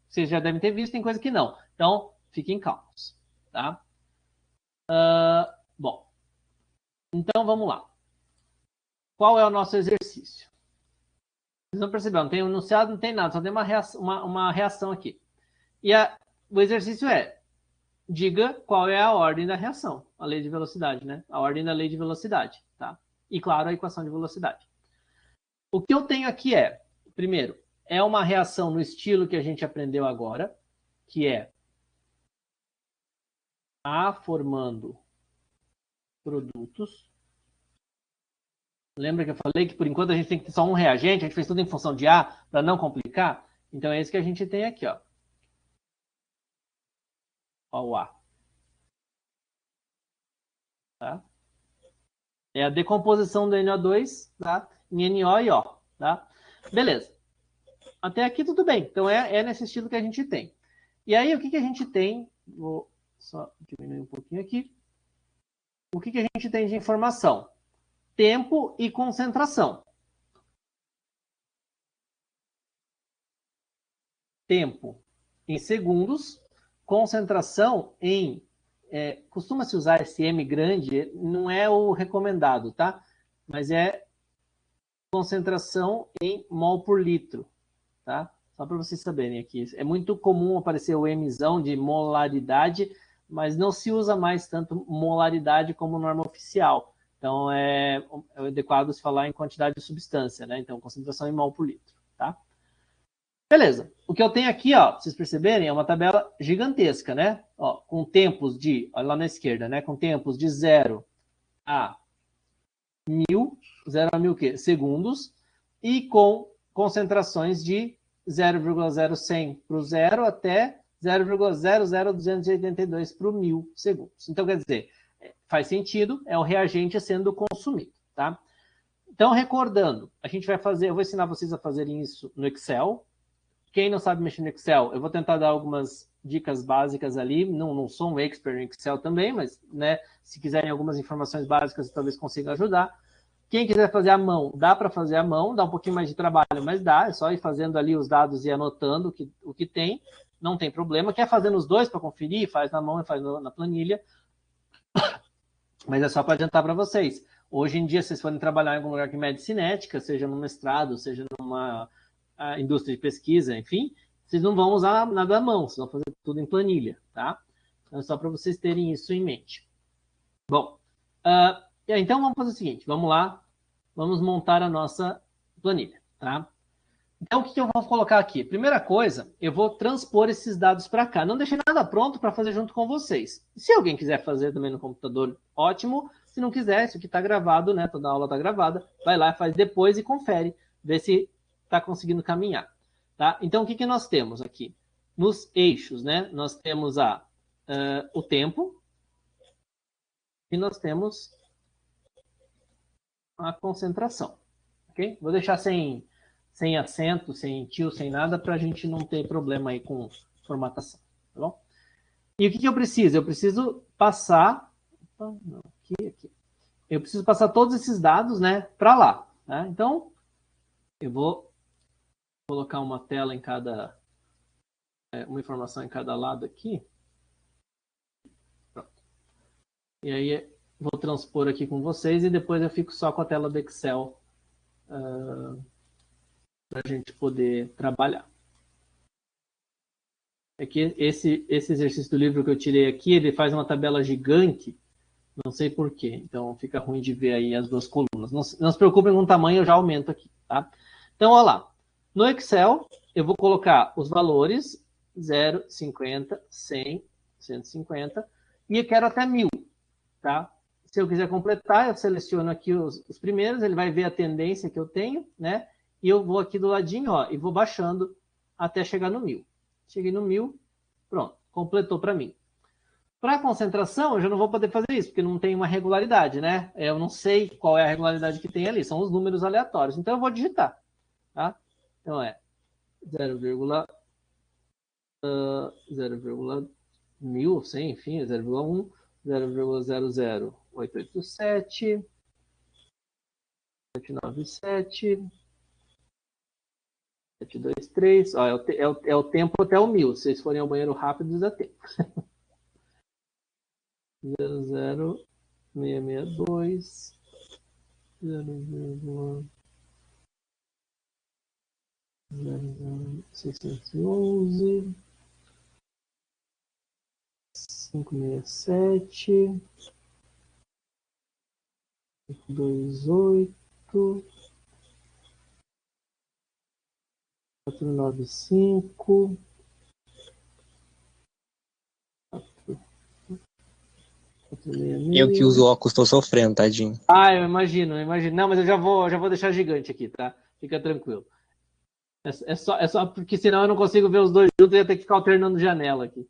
vocês já devem ter visto, tem coisa que não. Então, fiquem calmos, tá? Bom, então vamos lá. Qual é o nosso exercício? Vocês vão perceber, não tem enunciado, não tem nada, só tem uma reação aqui. E o exercício é, diga qual é a ordem da reação, a lei de velocidade, né? A ordem da lei de velocidade, tá? E, claro, a equação de velocidade. O que eu tenho aqui é, primeiro, é uma reação no estilo que a gente aprendeu agora, que é A formando produtos. Lembra que eu falei que por enquanto a gente tem que ter só um reagente, a gente fez tudo em função de A para não complicar? Então é isso que a gente tem aqui, ó. Ó o A. Tá? É a decomposição do NO2, tá? Em NO e O, tá? Beleza. Até aqui tudo bem. Então é nesse estilo que a gente tem. E aí o que a gente tem? Vou só diminuir um pouquinho aqui. O que a gente tem de informação? Tempo e concentração. Tempo em segundos, concentração em... costuma-se usar esse M grande, não é o recomendado, tá? Mas é concentração em mol por litro, tá? Só para vocês saberem aqui. É muito comum aparecer o Mzão de molaridade, mas não se usa mais tanto molaridade como norma oficial. Então, é adequado se falar em quantidade de substância, né? Então, concentração em mol por litro, tá? Beleza. O que eu tenho aqui, ó, pra vocês perceberem, é uma tabela gigantesca, né? Ó, com tempos de, olha lá na esquerda, né? Com tempos de 0 a 1000, 0 a 1000 quê? Segundos, e com concentrações de 0,0100 para o 0 até 0,00282 para o 1000 segundos. Então, quer dizer, faz sentido, é o reagente sendo consumido, tá? Então, recordando, a gente vai fazer, eu vou ensinar vocês a fazerem isso no Excel. Quem não sabe mexer no Excel, eu vou tentar dar algumas dicas básicas ali. Não sou um expert em Excel também, mas, né, se quiserem algumas informações básicas, talvez consiga ajudar. Quem quiser fazer à mão, dá para fazer à mão, dá um pouquinho mais de trabalho, mas dá, é só ir fazendo ali os dados e anotando o que tem, não tem problema. Quer fazer nos dois para conferir, faz na mão e faz na planilha. Mas é só para adiantar para vocês. Hoje em dia, se vocês forem trabalhar em algum lugar que mede cinética, seja no mestrado, seja numa indústria de pesquisa, enfim, vocês não vão usar nada à mão, vocês vão fazer tudo em planilha, tá? Então, é só para vocês terem isso em mente. Bom, então vamos fazer o seguinte, vamos lá, vamos montar a nossa planilha, tá? Então, o que eu vou colocar aqui? Primeira coisa, eu vou transpor esses dados para cá. Não deixei nada pronto para fazer junto com vocês. Se alguém quiser fazer também no computador, ótimo. Se não quiser, isso aqui está gravado, né? Toda a aula está gravada. Vai lá, faz depois e confere. Vê se está conseguindo caminhar. Tá? Então, o que nós temos aqui? Nos eixos, né? Nós temos o tempo e nós temos a concentração. Ok? Vou deixar sem acento, sem tio, sem nada, para a gente não ter problema aí com formatação, tá bom? E o que eu preciso? Eu preciso passar... Não, aqui. Eu preciso passar todos esses dados, né, para lá. Tá? Então, eu vou colocar uma tela em cada... uma informação em cada lado aqui. Pronto. E aí, vou transpor aqui com vocês e depois eu fico só com a tela do Excel para a gente poder trabalhar. É que esse exercício do livro que eu tirei aqui, ele faz uma tabela gigante, não sei porquê, então fica ruim de ver aí as duas colunas. Não se preocupem com o tamanho, eu já aumento aqui, tá? Então, olha lá, no Excel, eu vou colocar os valores 0, 50, 100, 150, e eu quero até 1000, tá? Se eu quiser completar, eu seleciono aqui os primeiros, ele vai ver a tendência que eu tenho, né? E eu vou aqui do ladinho, ó, e vou baixando até chegar no 1000. Cheguei no 1000, pronto, completou para mim. Para concentração, eu já não vou poder fazer isso, porque não tem uma regularidade, né? Eu não sei qual é a regularidade que tem ali, são os números aleatórios. Então, eu vou digitar, tá? Então, é 0,1000, 100, enfim, 0,1, 0,00887, 797, 723, ó, é o tempo até o 1000. Se vocês forem ao banheiro rápido, dá tempo. 00662, 0,611, 567, 528, 495, 466. Eu que uso óculos tô sofrendo, tadinho. Ah, eu imagino. Não, mas eu já vou deixar gigante aqui, tá? Fica tranquilo. É só porque senão eu não consigo ver os dois juntos e ia ter que ficar alternando janela aqui.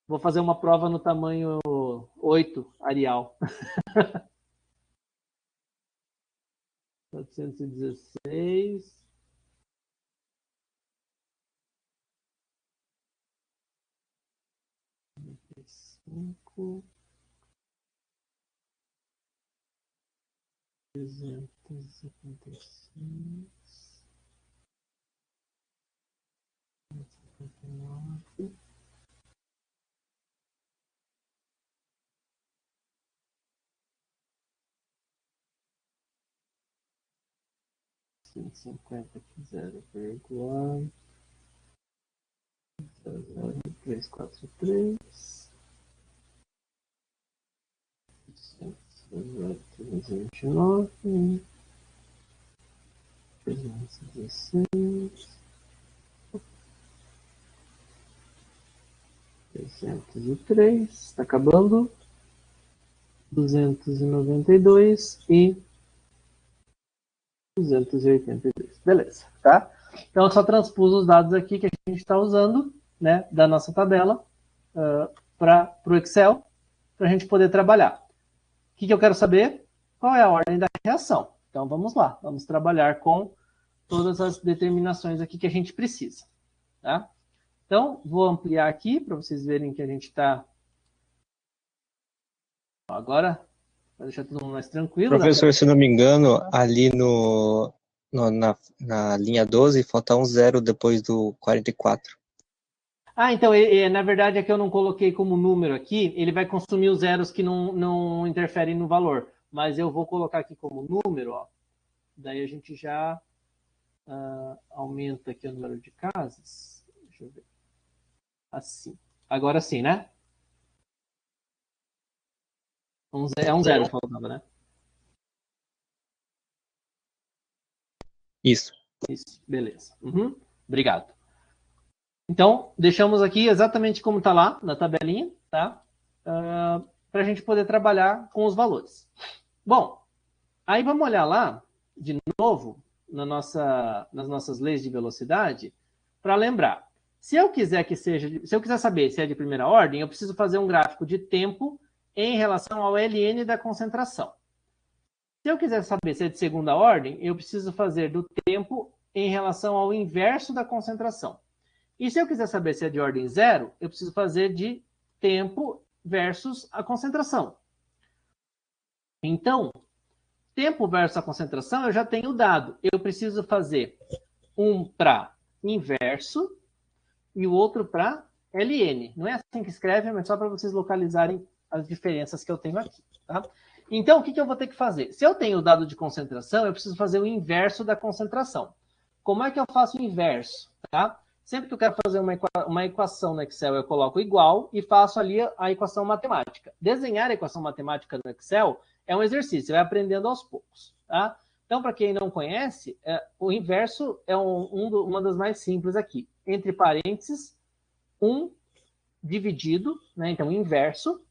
Vou fazer uma prova no tamanho 8, Arial. 416. Cinco, 356, 59, 150 aqui, 0,343, 329, 316, 303, está acabando, 292 e 282. Beleza, tá? Então, eu só transpus os dados aqui que a gente está usando, né, da nossa tabela para o Excel, para a gente poder trabalhar. O que eu quero saber? Qual é a ordem da reação? Então, vamos lá. Vamos trabalhar com todas as determinações aqui que a gente precisa. Tá? Então, vou ampliar aqui para vocês verem que a gente está... Agora, para deixar todo mundo mais tranquilo. Professor, se não me engano, ali na linha 12, falta um 0 depois do 44. Ah, então, na verdade é que eu não coloquei como número aqui, ele vai consumir os zeros que não interferem no valor. Mas eu vou colocar aqui como número, ó. Daí a gente já aumenta aqui o número de casas. Deixa eu ver. Assim. Agora sim, né? É um zero que faltava, né? Isso. Isso, beleza. Obrigado. Então, deixamos aqui exatamente como está lá na tabelinha, tá? Para a gente poder trabalhar com os valores. Bom, aí vamos olhar lá, de novo, nas nossas leis de velocidade, para lembrar. Se eu quiser saber se é de primeira ordem, eu preciso fazer um gráfico de tempo em relação ao ln da concentração. Se eu quiser saber se é de segunda ordem, eu preciso fazer do tempo em relação ao inverso da concentração. E se eu quiser saber se é de ordem zero, eu preciso fazer de tempo versus a concentração. Então, tempo versus a concentração eu já tenho dado. Eu preciso fazer um para inverso e o outro para ln. Não é assim que escreve, mas só para vocês localizarem as diferenças que eu tenho aqui. Tá? Então, o que eu vou ter que fazer? Se eu tenho o dado de concentração, eu preciso fazer o inverso da concentração. Como é que eu faço o inverso? Tá? Sempre que eu quero fazer uma equação no Excel, eu coloco igual e faço ali a equação matemática. Desenhar a equação matemática no Excel é um exercício, você vai aprendendo aos poucos. Tá? Então, para quem não conhece, o inverso é uma das mais simples aqui. Entre parênteses, 1 dividido, né? Então, inverso.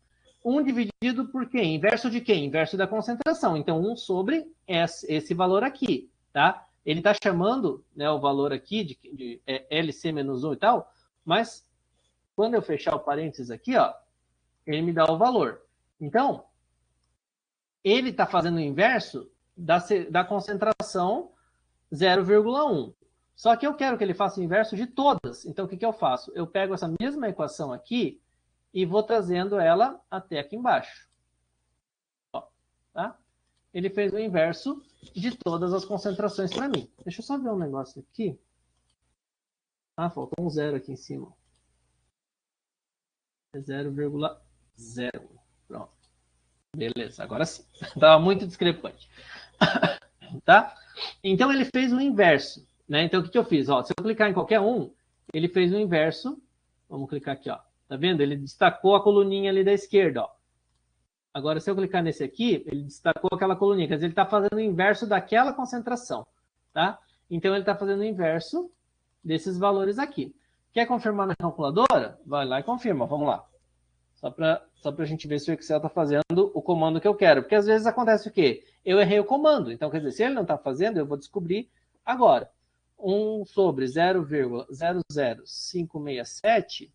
1 dividido por quê? Inverso de quê? Inverso da concentração. Então, 1 sobre esse valor aqui. Tá? Ele está chamando, né, o valor aqui de LC menos 1 e tal, mas quando eu fechar o parênteses aqui, ó, ele me dá o valor. Então, ele está fazendo o inverso da concentração 0,1. Só que eu quero que ele faça o inverso de todas. Então, o que eu faço? Eu pego essa mesma equação aqui e vou trazendo ela até aqui embaixo. Ó, tá? Ele fez o inverso de todas as concentrações para mim. Deixa eu só ver um negócio aqui. Ah, faltou um zero aqui em cima. É 0,0. Pronto. Beleza, agora sim. Estava muito discrepante. Tá? Então, ele fez o inverso. Né? Então, o que eu fiz? Ó, se eu clicar em qualquer um, ele fez o inverso. Vamos clicar aqui. Ó. Tá vendo? Ele destacou a coluninha ali da esquerda. Ó. Agora, se eu clicar nesse aqui, ele destacou aquela coluninha. Quer dizer, ele está fazendo o inverso daquela concentração. Tá? Então, ele está fazendo o inverso desses valores aqui. Quer confirmar na calculadora? Vai lá e confirma. Vamos lá. Só para a gente ver se o Excel está fazendo o comando que eu quero. Porque, às vezes, acontece o quê? Eu errei o comando. Então, quer dizer, se ele não está fazendo, eu vou descobrir agora. 1 sobre 0,00567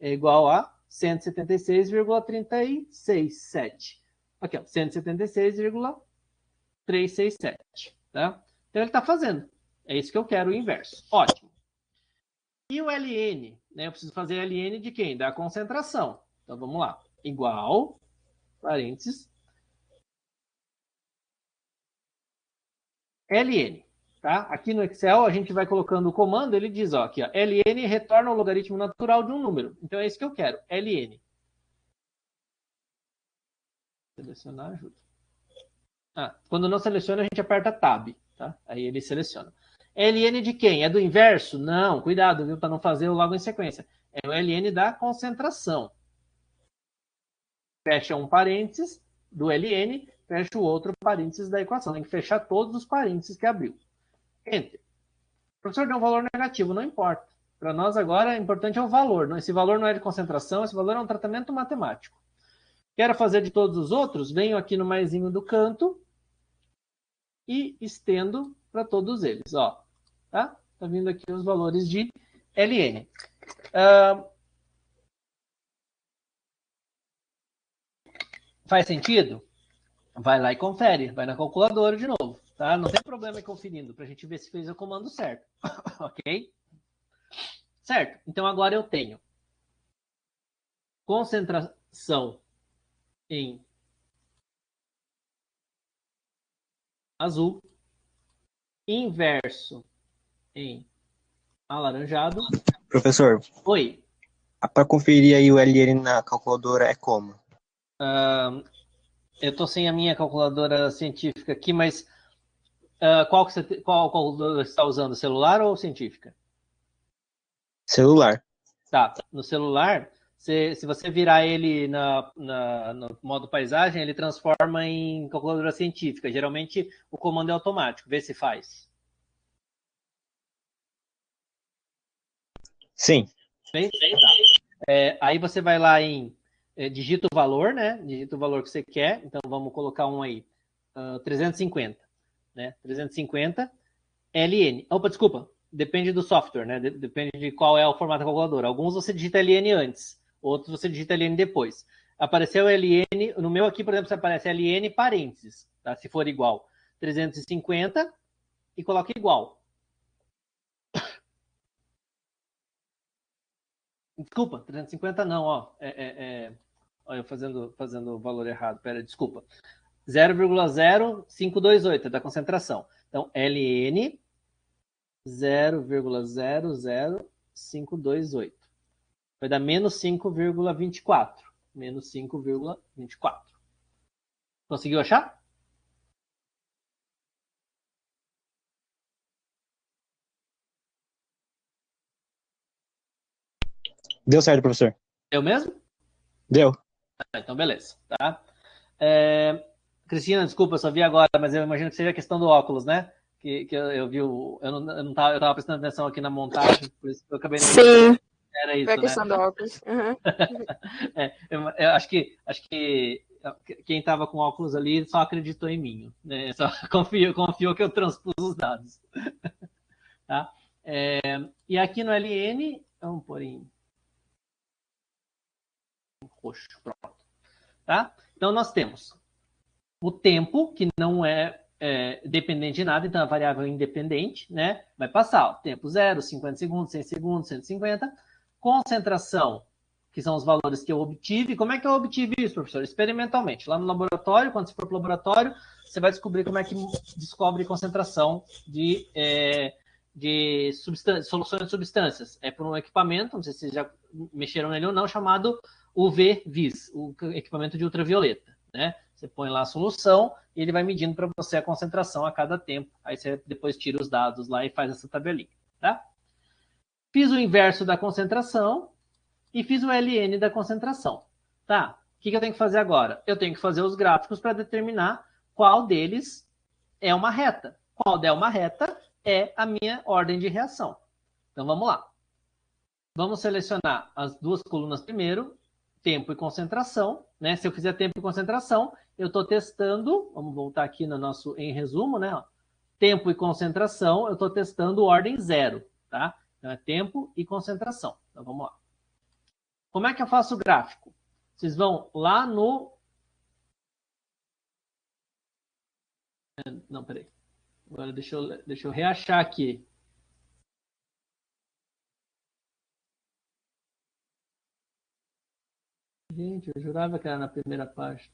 é igual a 176,367. Aqui, ó, 176,367. Tá? Então, ele está fazendo. É isso que eu quero, o inverso. Ótimo. E o ln? Né? Eu preciso fazer ln de quem? Da concentração. Então, vamos lá. Igual, parênteses, ln. Tá? Aqui no Excel, a gente vai colocando o comando, ele diz, ó, aqui, ó, ln retorna o logaritmo natural de um número. Então, é isso que eu quero, ln. Selecionar ajuda. Quando não seleciona, a gente aperta Tab. Tá? Aí ele seleciona. ln de quem? É do inverso? Não, cuidado, viu, para não fazer logo em sequência. É o ln da concentração. Fecha um parênteses do ln, fecha o outro parênteses da equação. Tem que fechar todos os parênteses que abriu. Enter. O professor deu um valor negativo, não importa. Para nós agora, o importante é o valor. Esse valor não é de concentração, esse valor é um tratamento matemático. Quero fazer de todos os outros, venho aqui no maisinho do canto e estendo para todos eles. Ó, tá? Tá vindo aqui os valores de ln. Faz sentido? Vai lá e confere. Vai na calculadora de novo. Tá? Não tem problema em conferindo, para a gente ver se fez o comando certo. Ok? Certo. Então, agora eu tenho concentração em azul, inverso em alaranjado. Professor. Oi. Para conferir aí o ln na calculadora é como? Eu estou sem a minha calculadora científica aqui, mas qual calculadora você está usando? Celular ou científica? Celular. Tá. No celular, se você virar ele no modo paisagem, ele transforma em calculadora científica. Geralmente, o comando é automático. Vê se faz. Sim. Bem? Tá. Aí você vai lá em digita o valor, né? Digita o valor que você quer. Então vamos colocar um aí, 350, né? 350 LN. Opa, desculpa. Depende do software, né? Depende de qual é o formato da calculadora. Alguns você digita LN antes, outros você digita LN depois. Apareceu LN, no meu aqui, por exemplo, você aparece LN parênteses, tá? Se for igual 350 e coloca igual. Desculpa, 350 não, ó. Ó, eu fazendo o valor errado. Pera, desculpa. 0,0528 é da concentração. Então, LN 0,00528. Vai dar menos 5,24. Menos 5,24. Conseguiu achar? Deu certo, professor. Eu mesmo? Deu. Então, beleza. Tá? Cristina, desculpa, eu só vi agora, mas eu imagino que seja a questão do óculos, né? Que eu vi eu tava prestando atenção aqui na montagem, por isso que eu acabei não vendo. Sim, Era isso, foi a questão né? do óculos. Uhum. Eu acho que quem estava com óculos ali só acreditou em mim, né? Só confiou que eu transpus os dados. Tá? E aqui no LN, vamos pôr em roxo, pronto. Tá? Então nós temos o tempo, que não é dependente de nada, então a variável independente, né? Vai passar, ó, tempo 0, 50 segundos, 100 segundos, 150. Concentração, que são os valores que eu obtive. Como é que eu obtive isso, professor? Experimentalmente. Lá no laboratório, quando você for para o laboratório, você vai descobrir como é que descobre concentração de soluções de substâncias. É por um equipamento, não sei se vocês já mexeram nele ou não, chamado UV-Vis, o equipamento de ultravioleta, né? Você põe lá a solução e ele vai medindo para você a concentração a cada tempo. Aí você depois tira os dados lá e faz essa tabelinha, tá? Fiz o inverso da concentração e fiz o LN da concentração, tá? O que eu tenho que fazer agora? Eu tenho que fazer os gráficos para determinar qual deles é uma reta. Qual der uma reta é a minha ordem de reação. Então vamos lá. Vamos selecionar as duas colunas primeiro, tempo e concentração, né? Se eu fizer tempo e concentração, eu estou testando, vamos voltar aqui no nosso em resumo, né? Ó, tempo e concentração, eu estou testando ordem 0, tá? Então é tempo e concentração. Então vamos lá. Como é que eu faço o gráfico? Vocês vão lá no... Não, peraí. Agora deixa eu reachar aqui. Gente, eu jurava que era na primeira página.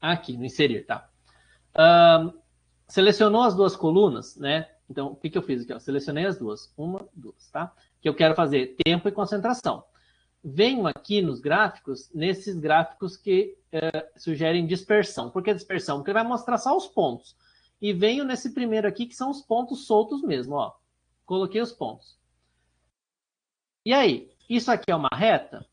Aqui, no inserir, tá. Selecionou as duas colunas, né? Então, o que eu fiz aqui? Ó? Selecionei as duas. Uma, duas, tá? Que eu quero fazer tempo e concentração. Venho aqui nos gráficos, nesses gráficos que sugerem dispersão. Por que dispersão? Porque ele vai mostrar só os pontos. E venho nesse primeiro aqui, que são os pontos soltos mesmo, ó. Coloquei os pontos. E aí, isso aqui é uma reta?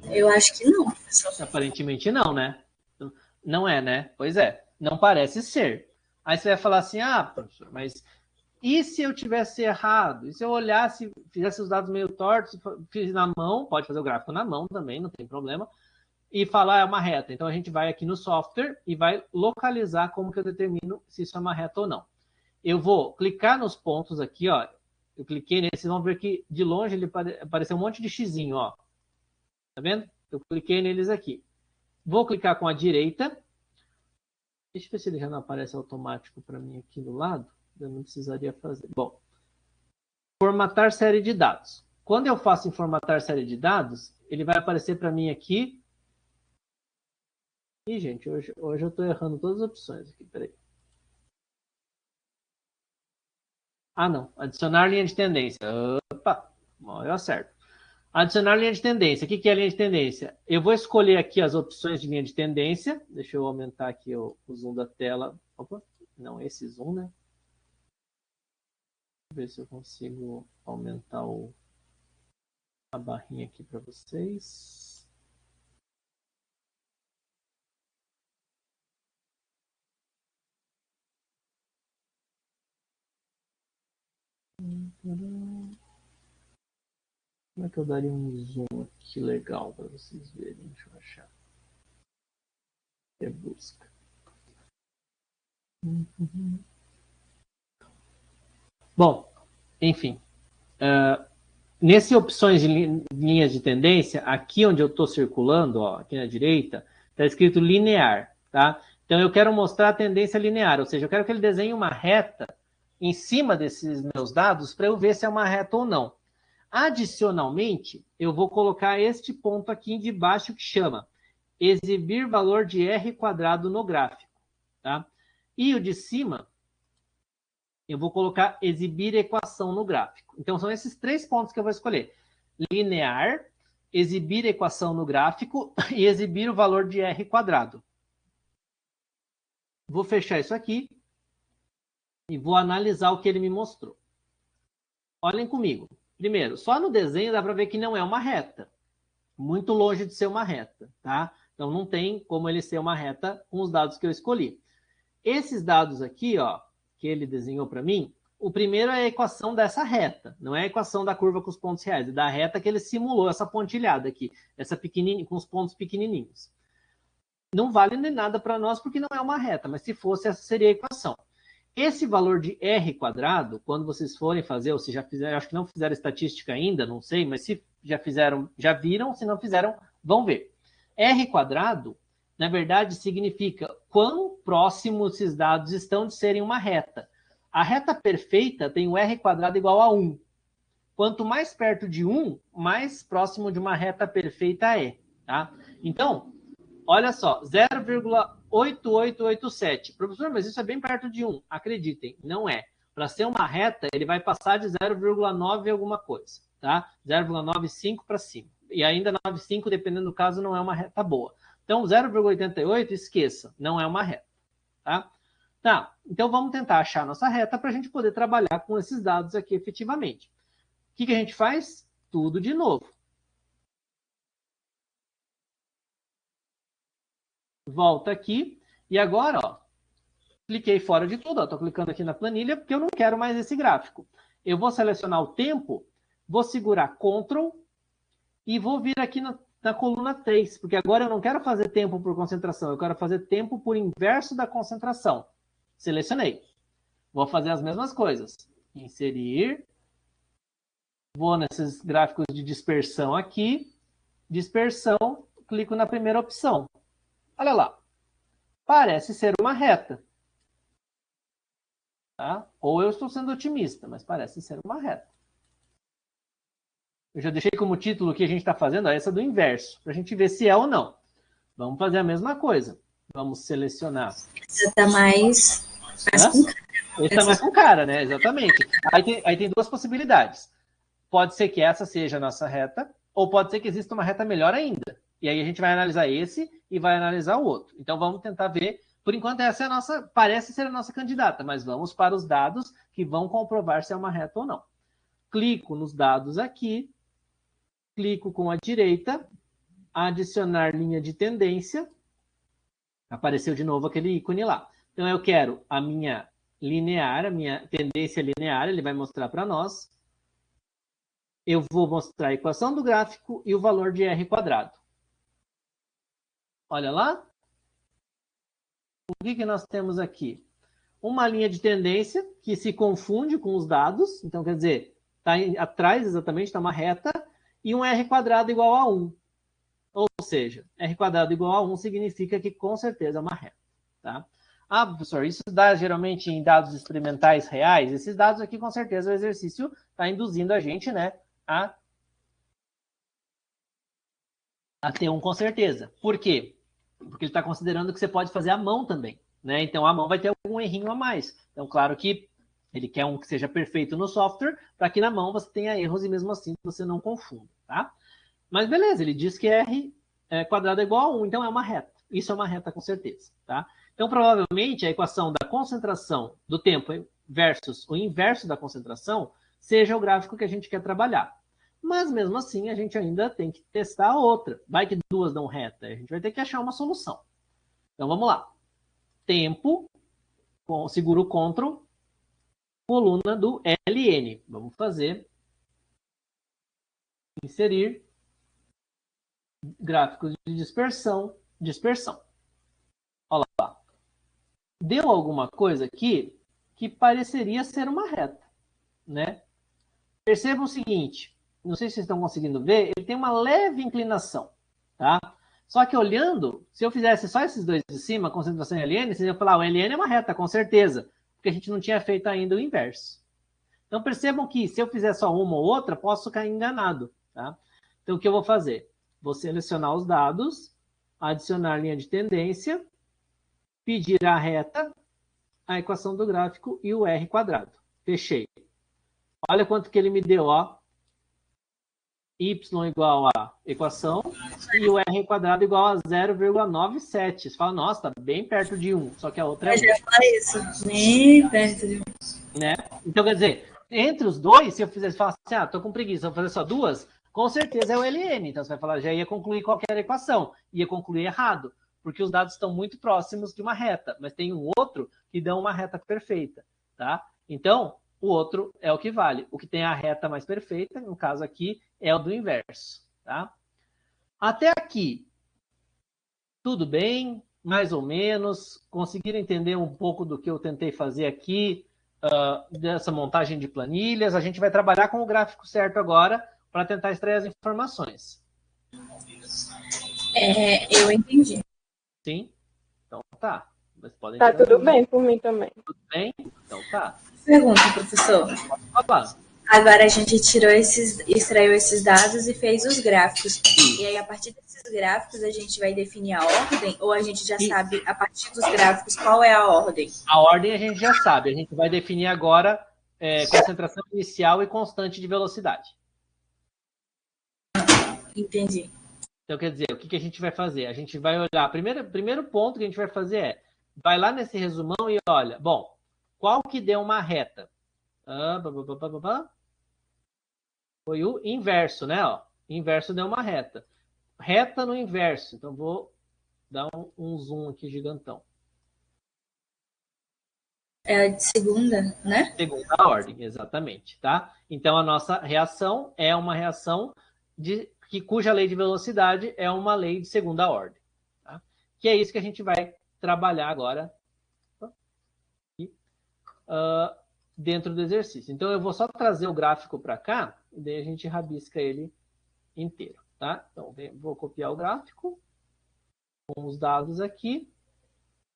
Eu acho que não. Aparentemente não, né? Não é, né? Pois é, não parece ser. Aí você vai falar assim, professor, mas e se eu tivesse errado? E se eu olhasse, fizesse os dados meio tortos, fiz na mão, pode fazer o gráfico na mão também, não tem problema, e falar é uma reta. Então a gente vai aqui no software e vai localizar como que eu determino se isso é uma reta ou não. Eu vou clicar nos pontos aqui, ó. Eu cliquei nesse, vão ver que de longe ele apareceu um monte de xizinho, ó. Tá vendo? Eu cliquei neles aqui. Vou clicar com a direita. Deixa eu ver se ele já não aparece automático para mim aqui do lado. Eu não precisaria fazer. Bom, formatar série de dados. Quando eu faço em formatar série de dados, ele vai aparecer para mim aqui. Ih, gente, hoje eu estou errando todas as opções aqui. Peraí. Ah, não. Adicionar linha de tendência. Opa, eu acerto. Adicionar linha de tendência. O que é linha de tendência? Eu vou escolher aqui as opções de linha de tendência. Deixa eu aumentar aqui o zoom da tela. Opa, não, esse zoom, né? Ver se eu consigo aumentar a barrinha aqui para vocês. Como é que eu daria um zoom aqui legal para vocês verem? Deixa eu achar. É busca. Bom, enfim. Nesse opções de linhas de tendência, aqui onde eu estou circulando, ó, aqui na direita, está escrito linear, tá? Então eu quero mostrar a tendência linear, ou seja, eu quero que ele desenhe uma reta em cima desses meus dados para eu ver se é uma reta ou não. Adicionalmente, eu vou colocar este ponto aqui de baixo que chama exibir valor de R quadrado no gráfico, tá? E o de cima, eu vou colocar exibir equação no gráfico. Então, são esses 3 pontos que eu vou escolher. Linear, exibir equação no gráfico e exibir o valor de R quadrado. Vou fechar isso aqui e vou analisar o que ele me mostrou. Olhem comigo. Primeiro, só no desenho dá para ver que não é uma reta. Muito longe de ser uma reta, tá? Então, não tem como ele ser uma reta com os dados que eu escolhi. Esses dados aqui, ó, que ele desenhou para mim, o primeiro é a equação dessa reta, não é a equação da curva com os pontos reais, é da reta que ele simulou, essa pontilhada aqui, essa pequenininha, com os pontos pequenininhos. Não vale nem nada para nós porque não é uma reta, mas se fosse, essa seria a equação. Esse valor de R quadrado, quando vocês forem fazer, ou se já fizeram, acho que não fizeram estatística ainda, não sei, mas se já fizeram, já viram, se não fizeram, vão ver. R quadrado, na verdade, significa quão próximos esses dados estão de serem uma reta. A reta perfeita tem o R quadrado igual a 1. Quanto mais perto de 1, mais próximo de uma reta perfeita é. Tá? Então, olha só, 0,8887. Professor, mas isso é bem perto de 1. Acreditem, não é. Para ser uma reta, ele vai passar de 0,9 alguma coisa. Tá? 0,95 para cima. E ainda 9,5, dependendo do caso, não é uma reta boa. Então, 0,88, esqueça, não é uma reta. Tá, então vamos tentar achar a nossa reta para a gente poder trabalhar com esses dados aqui efetivamente. O que a gente faz? Tudo de novo. Volta aqui e agora, ó, cliquei fora de tudo. Estou clicando aqui na planilha porque eu não quero mais esse gráfico. Eu vou selecionar o tempo, vou segurar Ctrl e vou vir aqui na coluna 3, porque agora eu não quero fazer tempo por concentração, eu quero fazer tempo por inverso da concentração. Selecionei. Vou fazer as mesmas coisas. Inserir. Vou nesses gráficos de dispersão aqui. Dispersão, clico na primeira opção. Olha lá. Parece ser uma reta. Tá? Ou eu estou sendo otimista, mas parece ser uma reta. Eu já deixei como título que a gente está fazendo essa do inverso, para a gente ver se é ou não. Vamos fazer a mesma coisa. Vamos selecionar. Essa está mais com cara. Esse está mais com cara, né? Exatamente. Aí tem 2 possibilidades. Pode ser que essa seja a nossa reta, ou pode ser que exista uma reta melhor ainda. E aí a gente vai analisar esse e vai analisar o outro. Então vamos tentar ver. Por enquanto essa é a nossa, parece ser a nossa candidata, mas vamos para os dados que vão comprovar se é uma reta ou não. Clico nos dados aqui. Clico com a direita, adicionar linha de tendência. Apareceu de novo aquele ícone lá. Então, eu quero a minha linear, a minha tendência linear, ele vai mostrar para nós. Eu vou mostrar a equação do gráfico e o valor de R quadrado. Olha lá. O que nós temos aqui? Uma linha de tendência que se confunde com os dados. Então, quer dizer, está atrás exatamente, está uma reta. E um R quadrado igual a 1. Ou seja, R quadrado igual a 1 significa que com certeza é uma reta. Tá? Ah, professor, isso dá geralmente em dados experimentais reais? Esses dados aqui, com certeza, o exercício está induzindo a gente, né, a ter um com certeza. Por quê? Porque ele está considerando que você pode fazer à mão também. Né? Então, a mão vai ter algum errinho a mais. Então, claro que ele quer um que seja perfeito no software, para que na mão você tenha erros e mesmo assim você não confunda, tá? Mas beleza, ele diz que R quadrado é igual a 1, então é uma reta. Isso é uma reta com certeza, tá? Então, provavelmente, a equação da concentração do tempo versus o inverso da concentração seja o gráfico que a gente quer trabalhar. Mas, mesmo assim, a gente ainda tem que testar a outra. Vai que 2 dão reta, a gente vai ter que achar uma solução. Então, vamos lá. Tempo, seguro o Ctrl, coluna do LN. Vamos fazer inserir gráficos de dispersão. Olha lá. Deu alguma coisa aqui que pareceria ser uma reta, né? Percebam o seguinte, não sei se vocês estão conseguindo ver, ele tem uma leve inclinação, tá? Só que olhando, se eu fizesse só esses dois de cima, concentração e LN, vocês iam falar, o LN é uma reta, com certeza, porque a gente não tinha feito ainda o inverso. Então percebam que se eu fizer só uma ou outra, posso ficar enganado, tá? Então o que eu vou fazer? Vou selecionar os dados, adicionar linha de tendência, pedir a reta, a equação do gráfico e o R quadrado. Fechei. Olha quanto que ele me deu, ó. Y igual a equação e o R quadrado igual a 0,97. Você fala, nossa, tá bem perto de 1, só que a outra é 1. Eu já falei isso, bem perto de 1. Né? Então, quer dizer, entre os dois, se eu fizesse, falar assim, tô com preguiça, vou fazer só duas, com certeza é o LN. Então, você vai falar, já ia concluir qualquer equação. Ia concluir errado, porque os dados estão muito próximos de uma reta, mas tem um outro que dá uma reta perfeita, tá? Então, o outro é o que vale. O que tem a reta mais perfeita, no caso aqui, é o do inverso, tá? Até aqui, tudo bem, mais ou menos. Conseguiram entender um pouco do que eu tentei fazer aqui, dessa montagem de planilhas? A gente vai trabalhar com o gráfico certo agora para tentar extrair as informações. Eu entendi. Sim? Então tá. Vocês podem tá tudo bem por mim também. Tudo bem? Então tá. Pergunta, professor. Opa. Agora a gente extraiu esses dados e fez os gráficos. E aí, a partir desses gráficos, a gente vai definir a ordem? Ou a gente já sabe, a partir dos gráficos, qual é a ordem? A ordem a gente já sabe. A gente vai definir agora concentração inicial e constante de velocidade. Entendi. Então, quer dizer, o que a gente vai fazer? A gente vai olhar... Primeiro ponto que a gente vai fazer vai lá nesse resumão e olha, bom, qual que deu uma reta? Foi o inverso, né? Ó, inverso deu uma reta. Reta no inverso. Então, vou dar um zoom aqui gigantão. É a de segunda, né? Segunda ordem, exatamente, tá? Então, a nossa reação é uma reação cuja lei de velocidade é uma lei de segunda ordem. Tá? Que é isso que a gente vai trabalhar agora dentro do exercício. Então, eu vou só trazer o gráfico para cá, e daí a gente rabisca ele inteiro, tá? Então, vou copiar o gráfico com os dados aqui.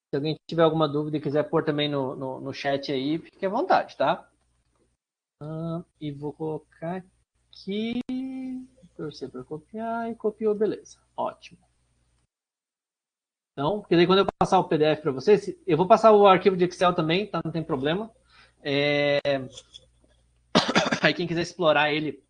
Se alguém tiver alguma dúvida e quiser pôr também no chat aí, fique à vontade, tá? E vou colocar aqui, torcer para copiar e copiou, beleza. Ótimo. Então, porque daí quando eu passar o PDF para vocês, eu vou passar o arquivo de Excel também, tá? Não tem problema. Aí quem quiser explorar ele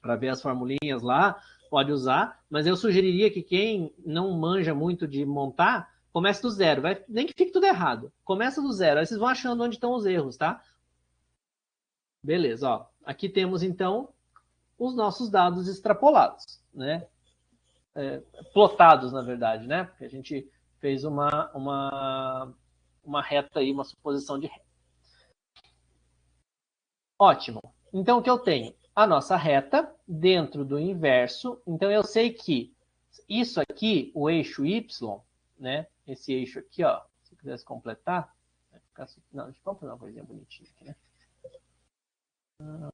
para ver as formulinhas lá, pode usar, mas eu sugeriria que quem não manja muito de montar, comece do zero. Nem que fique tudo errado. Começa do zero, aí vocês vão achando onde estão os erros, tá? Beleza, ó. Aqui temos, então, os nossos dados extrapolados, né? Plotados, na verdade, né? Porque a gente fez uma reta aí, uma suposição de reta. Ótimo. Então, o que eu tenho? A nossa reta dentro do inverso. Então, eu sei que isso aqui, o eixo Y, né? Esse eixo aqui, ó. Se eu quisesse completar, vai ficar... Não, deixa eu fazer uma coisinha bonitinha aqui, né?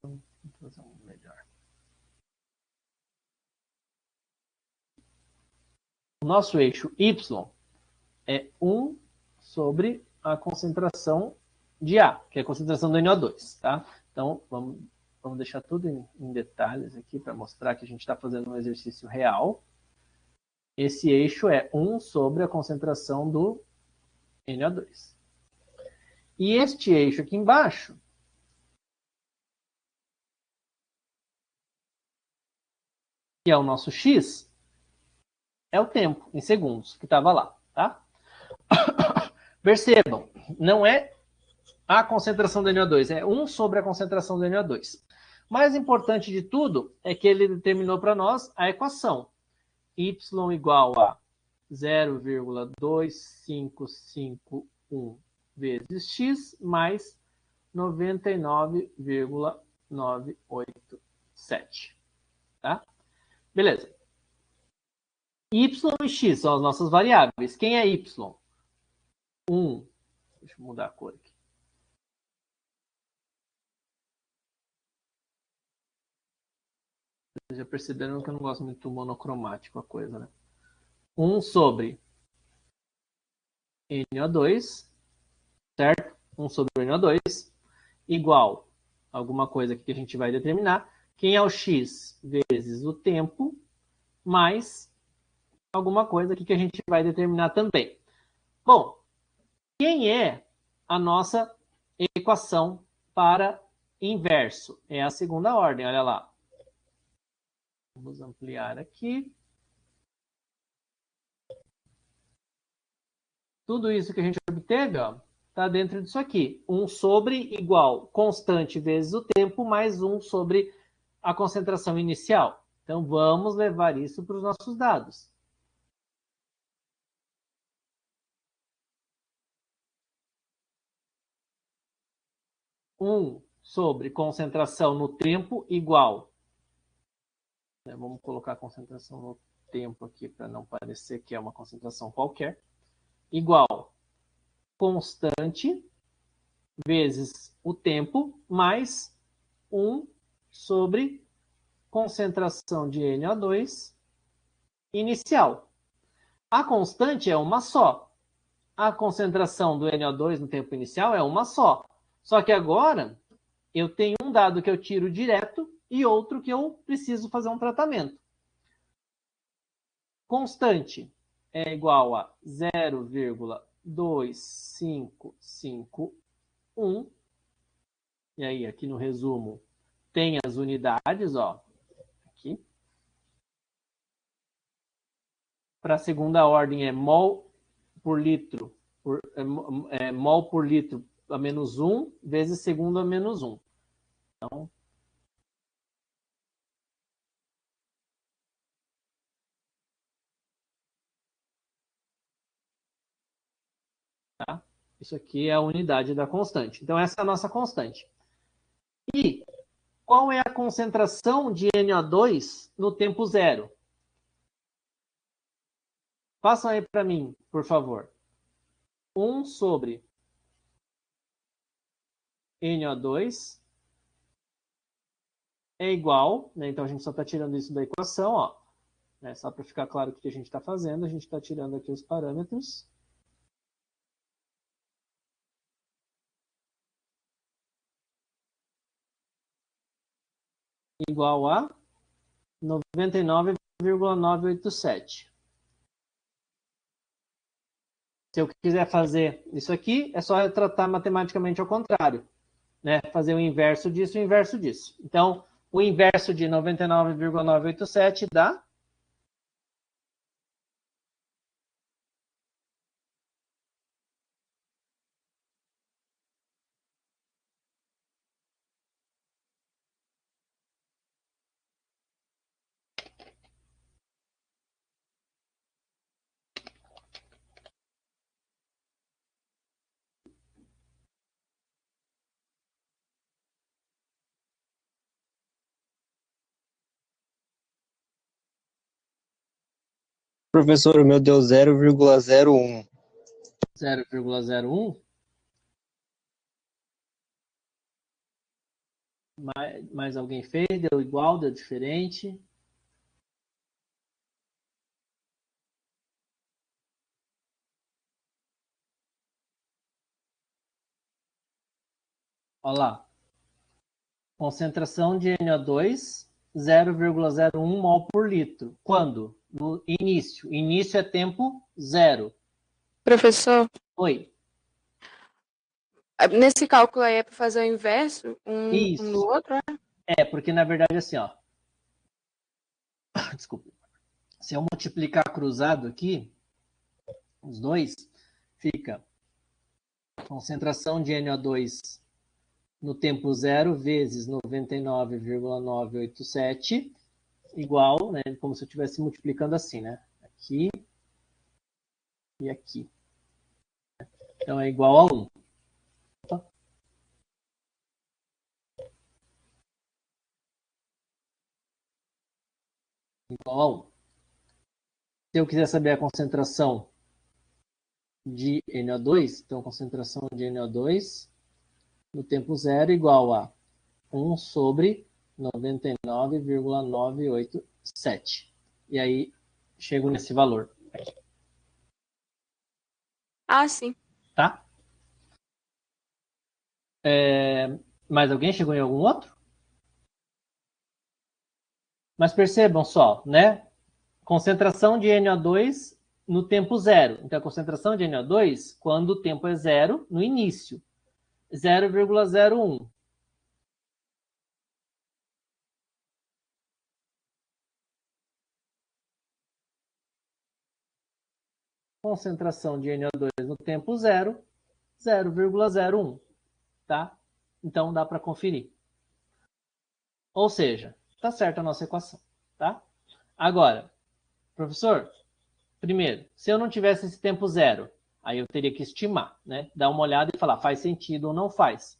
Vou fazer um melhor. O nosso eixo Y é 1 sobre a concentração de A, que é a concentração do NO2, tá? Então, vamos deixar tudo em detalhes aqui para mostrar que a gente está fazendo um exercício real. Esse eixo é 1 sobre a concentração do NO2. E este eixo aqui embaixo que é o nosso X, é o tempo, em segundos, que estava lá, tá? Percebam, não é a concentração do NO2, é 1 sobre a concentração do NO2. Mais importante de tudo é que ele determinou para nós a equação. Y igual a 0,2551 vezes x mais 99,987. Tá? Beleza. Y e X são as nossas variáveis. Quem é Y? 1. Deixa eu mudar a cor aqui. Vocês já perceberam que eu não gosto muito monocromático a coisa, né? 1 sobre NO2, certo? 1 sobre NO2, igual a alguma coisa aqui que a gente vai determinar. Quem é o X vezes o tempo, mais alguma coisa aqui que a gente vai determinar também. Bom, quem é a nossa equação para inverso? É a segunda ordem, olha lá. Vamos ampliar aqui. Tudo isso que a gente obteve, ó, está dentro disso aqui. 1 sobre igual constante vezes o tempo, mais 1 sobre a concentração inicial. Então, vamos levar isso para os nossos dados. Um sobre concentração no tempo igual. Vamos colocar a concentração no tempo aqui para não parecer que é uma concentração qualquer. Igual constante vezes o tempo mais 1 sobre concentração de NO2 inicial. A constante é uma só. A concentração do NO2 no tempo inicial é uma só. Só que agora eu tenho um dado que eu tiro direto e outro que eu preciso fazer um tratamento. Constante é igual a 0,2551. E aí, aqui no resumo, tem as unidades, ó. Aqui. Para a segunda ordem é mol por litro, mol por litro a menos 1 vezes segundo a menos 1. Então, tá? Isso aqui é a unidade da constante. Então, essa é a nossa constante. E qual é a concentração de NO2 no tempo zero? Façam aí para mim, por favor. 1 sobre NO2 é igual, né? Então a gente só está tirando isso da equação, ó. Né? Só para ficar claro o que a gente está fazendo, a gente está tirando aqui os parâmetros. Igual a 99,987. Se eu quiser fazer isso aqui, é só tratar matematicamente ao contrário. Né? Fazer o inverso disso e o inverso disso. Então, o inverso de 99,987 dá... Professor, o meu deu 0,01. 0,01. Mais alguém fez? Deu igual? Deu diferente? Olha lá. Concentração de NO2, 0,01 mol por litro. Quando? No início. Início é tempo zero. Professor, Oi. nesse cálculo aí é para fazer o inverso, um Isso. no outro, é? É, porque na verdade assim, ó. Desculpa. Se eu multiplicar cruzado aqui, os dois, fica concentração de NO2 no tempo zero vezes 99,987 igual, né, como se eu estivesse multiplicando assim, né? Aqui e aqui. Então é igual a 1. igual a 1. Se eu quiser saber a concentração de NO2, então a concentração de NO2 no tempo zero igual a 1 sobre 99,987. E aí, chego nesse valor. Ah, sim. Tá? Mais alguém chegou em algum outro? Mas percebam só, né? Concentração de NO2 no tempo zero. Então, a concentração de NO2 quando o tempo é zero no início. 0,01. Concentração de NO2 no tempo zero, 0,01. Tá? Então, dá para conferir. Ou seja, está certa a nossa equação. Tá? Agora, professor, primeiro, se eu não tivesse esse tempo zero, aí eu teria que estimar, né? Dar uma olhada e falar, faz sentido ou não faz.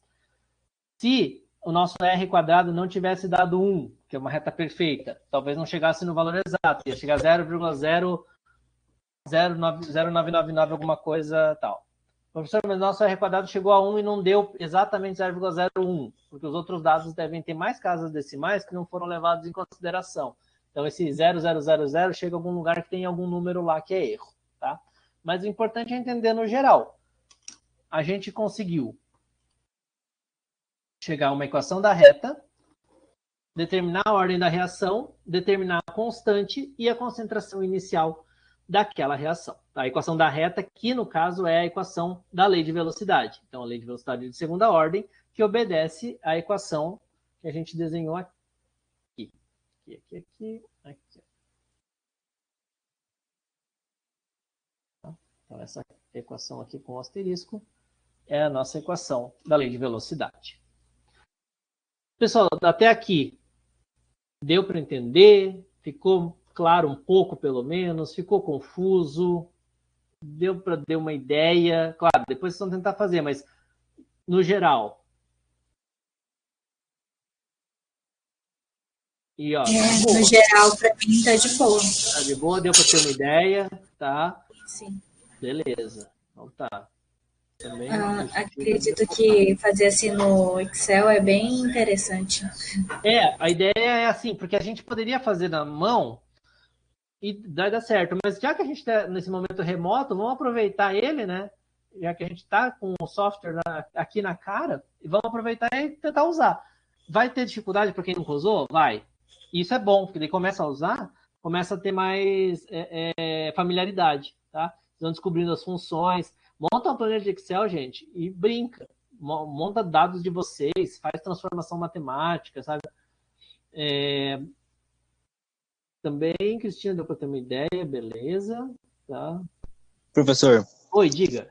Se o nosso R quadrado não tivesse dado 1, que é uma reta perfeita, talvez não chegasse no valor exato, ia chegar a 0,0999 alguma coisa tal. Professor, mas nosso R quadrado chegou a 1 e não deu exatamente 0,01, porque os outros dados devem ter mais casas decimais que não foram levados em consideração. Então, esse 0000 chega a algum lugar que tem algum número lá que é erro. Tá? Mas o importante é entender no geral. A gente conseguiu chegar a uma equação da reta, determinar a ordem da reação, determinar a constante e a concentração inicial daquela reação. A equação da reta, que no caso é a equação da lei de velocidade. Então, a lei de velocidade de segunda ordem, que obedece à equação que a gente desenhou aqui. Aqui. Então, essa equação aqui com o asterisco é a nossa equação da lei de velocidade. Pessoal, até aqui deu para entender? Ficou claro um pouco, pelo menos? Ficou confuso? Deu para ter uma ideia? Claro, depois vocês vão tentar fazer, mas no geral. E, ó, no geral, para mim, tá de boa. Tá de boa? Deu para ter uma ideia? Tá? Sim. Beleza. Então tá. Também acredito que fazer assim no Excel é bem interessante. A ideia é assim, porque a gente poderia fazer na mão e vai dar certo, mas já que a gente está nesse momento remoto, vamos aproveitar ele, né? Já que a gente está com o software aqui na cara, e vamos aproveitar e tentar usar. Vai ter dificuldade para quem nunca usou? Vai. Isso é bom, porque ele começa a usar, começa a ter mais familiaridade, tá? Estão descobrindo as funções. Monta uma planilha de Excel, gente, e brinca. Monta dados de vocês, faz transformação matemática, sabe? Também, Cristina, deu para ter uma ideia, beleza. Tá. Professor. Oi, diga.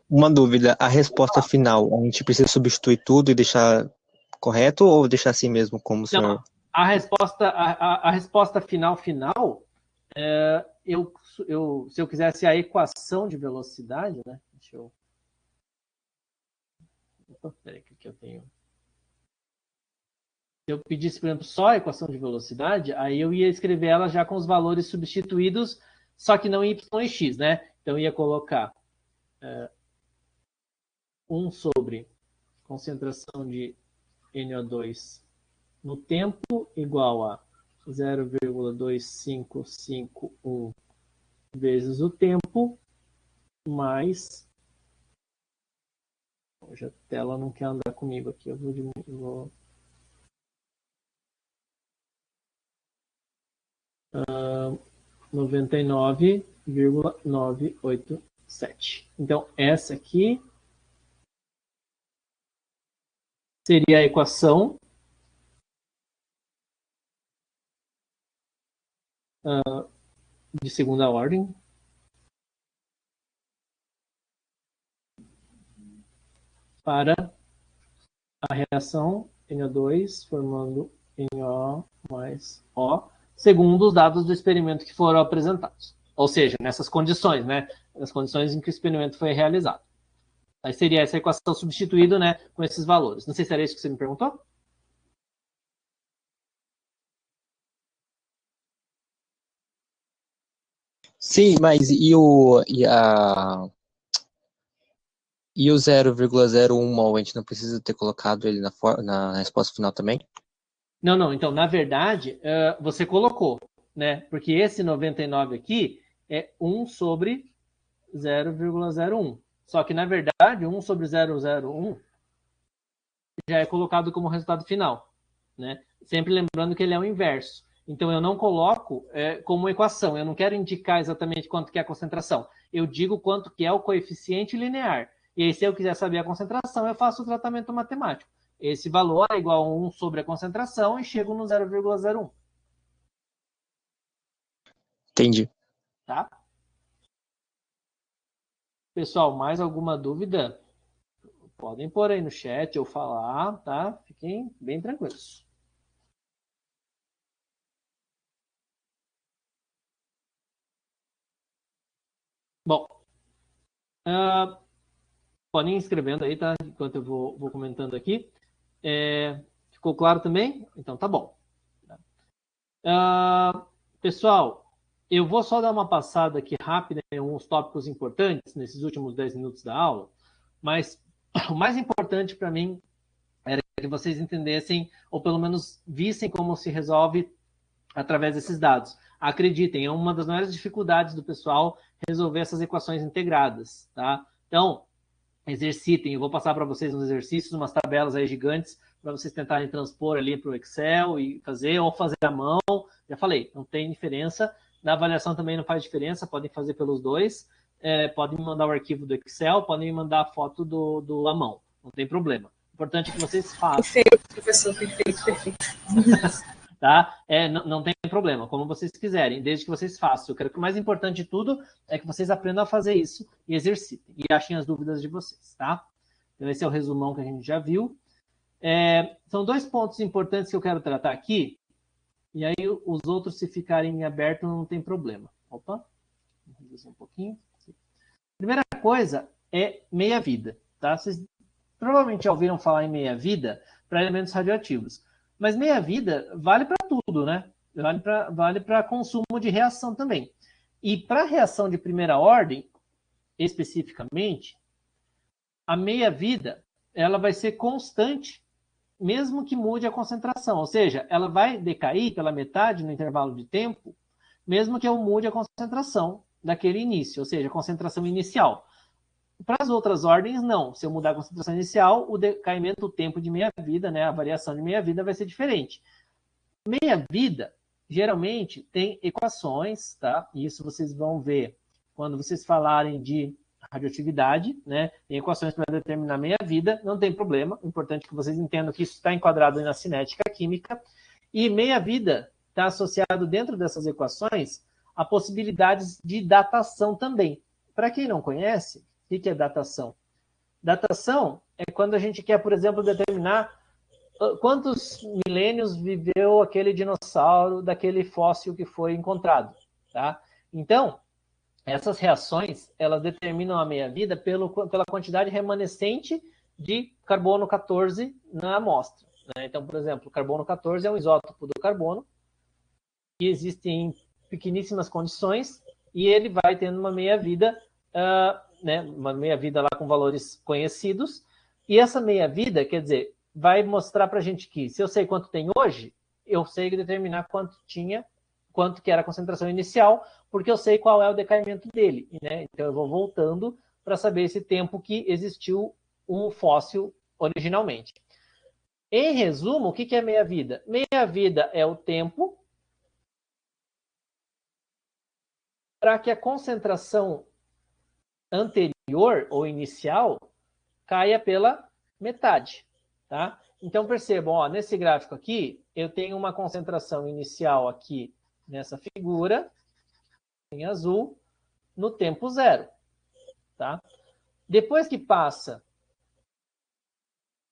Uma dúvida, a resposta final, a gente precisa substituir tudo e deixar correto ou deixar assim mesmo como o senhor? Não, a resposta final, se eu quisesse a equação de velocidade, né? Deixa eu... Peraí, que eu tenho... Se eu pedisse, por exemplo, só a equação de velocidade, aí eu ia escrever ela já com os valores substituídos, só que não em y e x, né? Então, eu ia colocar 1 sobre concentração de NO2 no tempo igual a 0,2551 vezes o tempo, mais... Hoje a tela não quer andar comigo aqui, eu vou diminuir... 99,987. Então, essa aqui seria a equação de segunda ordem. Para a reação NO2 formando NO mais O, segundo os dados do experimento que foram apresentados. Ou seja, nessas condições, né? Nas condições em que o experimento foi realizado. Aí seria essa equação substituída, né, com esses valores. Não sei se era isso que você me perguntou? Sim, mas e o 0,01 mol, a gente não precisa ter colocado ele na resposta final também? Não. Então, na verdade, você colocou, né? Porque esse 99 aqui é 1 sobre 0,01. Só que, na verdade, 1 sobre 0,01 já é colocado como resultado final, né? Sempre lembrando que ele é o inverso. Então, eu não coloco como equação. Eu não quero indicar exatamente quanto que é a concentração. Eu digo quanto que é o coeficiente linear. E aí, se eu quiser saber a concentração, eu faço o tratamento matemático. Esse valor é igual a 1 sobre a concentração e chego no 0,01. Entendi. Tá? Pessoal, mais alguma dúvida? Podem pôr aí no chat ou falar, tá? Fiquem bem tranquilos. Bom, podem ir escrevendo aí, tá? Enquanto eu vou comentando aqui. Ficou claro também? Então tá bom. Pessoal, eu vou só dar uma passada aqui rápida em alguns tópicos importantes nesses últimos 10 minutos da aula, mas o mais importante para mim era que vocês entendessem, ou pelo menos vissem como se resolve através desses dados. Acreditem, é uma das maiores dificuldades do pessoal resolver essas equações integradas, tá? Então, exercitem. Eu vou passar para vocês uns exercícios, umas tabelas aí gigantes, para vocês tentarem transpor ali para o Excel e fazer, ou fazer à mão. Já falei, não tem diferença. Na avaliação também não faz diferença, podem fazer pelos dois. Podem me mandar o arquivo do Excel, podem me mandar a foto do à mão, não tem problema. O importante é que vocês façam. Perfeito, professor, perfeito. Tá? Não tem problema, como vocês quiserem, desde que vocês façam. Eu quero que o mais importante de tudo é que vocês aprendam a fazer isso e exercitem, e achem as dúvidas de vocês, tá? Então, esse é o resumão que a gente já viu. São 2 pontos importantes que eu quero tratar aqui, e aí os outros, se ficarem em aberto, não tem problema. Opa, vou reduzir um pouquinho. Primeira coisa é meia-vida, tá? Vocês provavelmente já ouviram falar em meia-vida para elementos radioativos. Mas meia-vida vale para tudo, né? Vale para consumo de reação também. E para reação de primeira ordem, especificamente, a meia-vida ela vai ser constante, mesmo que mude a concentração. Ou seja, ela vai decair pela metade no intervalo de tempo, mesmo que eu mude a concentração daquele início, ou seja, a concentração inicial. Para as outras ordens, não. Se eu mudar a concentração inicial, o decaimento, o tempo de meia-vida, né, a variação de meia-vida vai ser diferente. Meia-vida, geralmente, tem equações, tá? Isso vocês vão ver quando vocês falarem de radioatividade, né? Tem equações para determinar meia-vida, não tem problema. O importante é que vocês entendam que isso está enquadrado na cinética química. E meia-vida está associado dentro dessas equações a possibilidades de datação também. Para quem não conhece, o que é datação? Datação é quando a gente quer, por exemplo, determinar quantos milênios viveu aquele dinossauro daquele fóssil que foi encontrado, tá? Então, essas reações, elas determinam a meia-vida pela quantidade remanescente de carbono 14 na amostra, né? Então, por exemplo, o carbono 14 é um isótopo do carbono que existe em pequeníssimas condições e ele vai tendo uma meia-vida né, uma meia-vida lá com valores conhecidos, e essa meia-vida, quer dizer, vai mostrar para a gente que, se eu sei quanto tem hoje, eu sei determinar quanto que era a concentração inicial, porque eu sei qual é o decaimento dele, né? Então eu vou voltando para saber esse tempo que existiu um fóssil originalmente. Em resumo, o que é meia-vida? Meia-vida é o tempo para que a concentração anterior ou inicial caia pela metade, tá? Então percebam, ó, nesse gráfico aqui, eu tenho uma concentração inicial aqui nessa figura, em azul, no tempo 0, tá? Depois que passa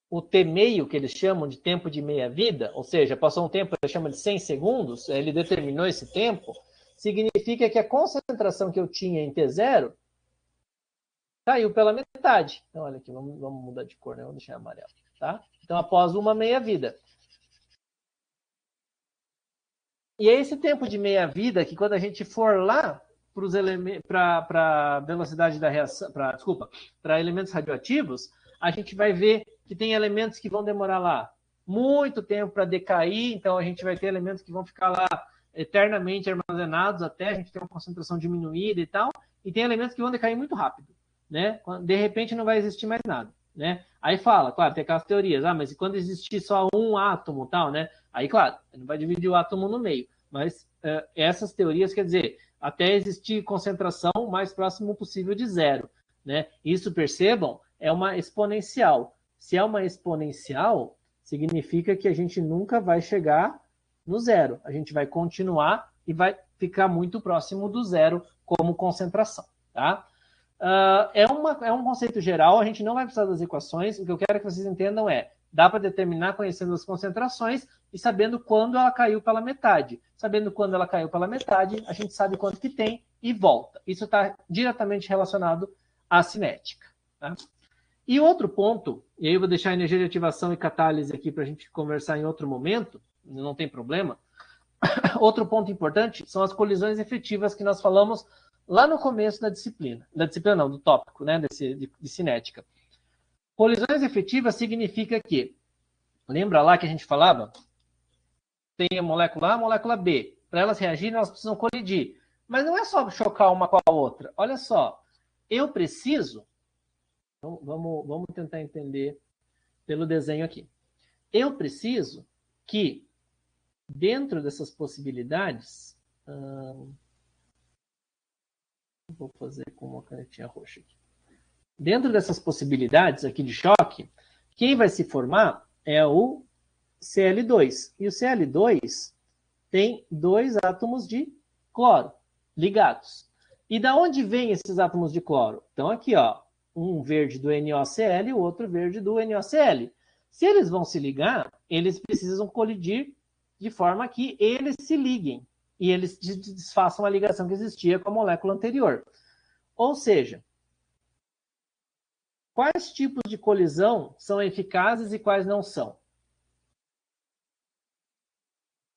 o T meio, que eles chamam de tempo de meia-vida, ou seja, passou um tempo, ele chama de 100 segundos, ele determinou esse tempo, significa que a concentração que eu tinha em T0 caiu pela metade. Então, olha aqui, vamos mudar de cor, né? Vamos deixar amarelo, tá? Então, após uma meia-vida. E é esse tempo de meia-vida que, quando a gente for lá para velocidade da reação, para elementos radioativos, a gente vai ver que tem elementos que vão demorar lá muito tempo para decair, então a gente vai ter elementos que vão ficar lá eternamente armazenados até a gente ter uma concentração diminuída e tal, e tem elementos que vão decair muito rápido, né? De repente não vai existir mais nada, né? Aí fala, claro, tem aquelas teorias, mas e quando existir só um átomo, tal, né? Aí, claro, não vai dividir o átomo no meio, mas essas teorias, quer dizer, até existir concentração o mais próximo possível de zero, né? Isso, percebam, é uma exponencial. Se é uma exponencial, significa que a gente nunca vai chegar no zero. A gente vai continuar e vai ficar muito próximo do zero como concentração, tá? É um conceito geral, a gente não vai precisar das equações. O que eu quero que vocês entendam dá para determinar conhecendo as concentrações e sabendo quando ela caiu pela metade. Sabendo quando ela caiu pela metade, a gente sabe quanto que tem e volta. Isso está diretamente relacionado à cinética, tá? E outro ponto, e aí eu vou deixar a energia de ativação e catálise aqui para a gente conversar em outro momento, não tem problema. Outro ponto importante são as colisões efetivas que nós falamos lá no começo da disciplina. Da disciplina não, do tópico, né, de cinética. Colisões efetivas significa que, lembra lá que a gente falava? Tem a molécula A, a molécula B. Para elas reagirem, elas precisam colidir. Mas não é só chocar uma com a outra. Olha só, eu preciso... Vamos tentar entender pelo desenho aqui. Eu preciso que, dentro dessas possibilidades... vou fazer com uma canetinha roxa aqui. Dentro dessas possibilidades aqui de choque, quem vai se formar é o Cl2. E o Cl2 tem 2 átomos de cloro ligados. E da onde vêm esses átomos de cloro? Então aqui, ó, um verde do NaOCl e o outro verde do NaOCl. Se eles vão se ligar, eles precisam colidir de forma que eles se liguem e eles desfaçam a ligação que existia com a molécula anterior. Ou seja, quais tipos de colisão são eficazes e quais não são?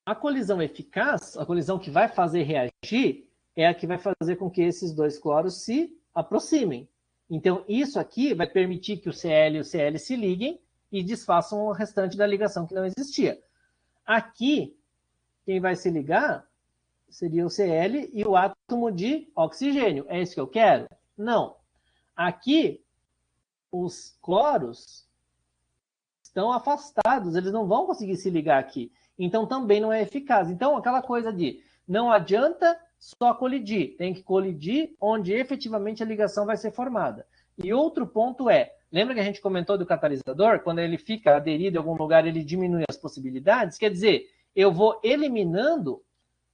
A colisão eficaz, a colisão que vai fazer reagir, é a que vai fazer com que esses dois cloros se aproximem. Então, isso aqui vai permitir que o Cl e o Cl se liguem e desfaçam o restante da ligação que não existia. Aqui, quem vai se ligar seria o Cl e o átomo de oxigênio. É isso que eu quero? Não. Aqui, os cloros estão afastados, eles não vão conseguir se ligar aqui. Então, também não é eficaz. Então, aquela coisa de não adianta só colidir, tem que colidir onde efetivamente a ligação vai ser formada. E outro ponto lembra que a gente comentou do catalisador? Quando ele fica aderido em algum lugar, ele diminui as possibilidades? Quer dizer, eu vou eliminando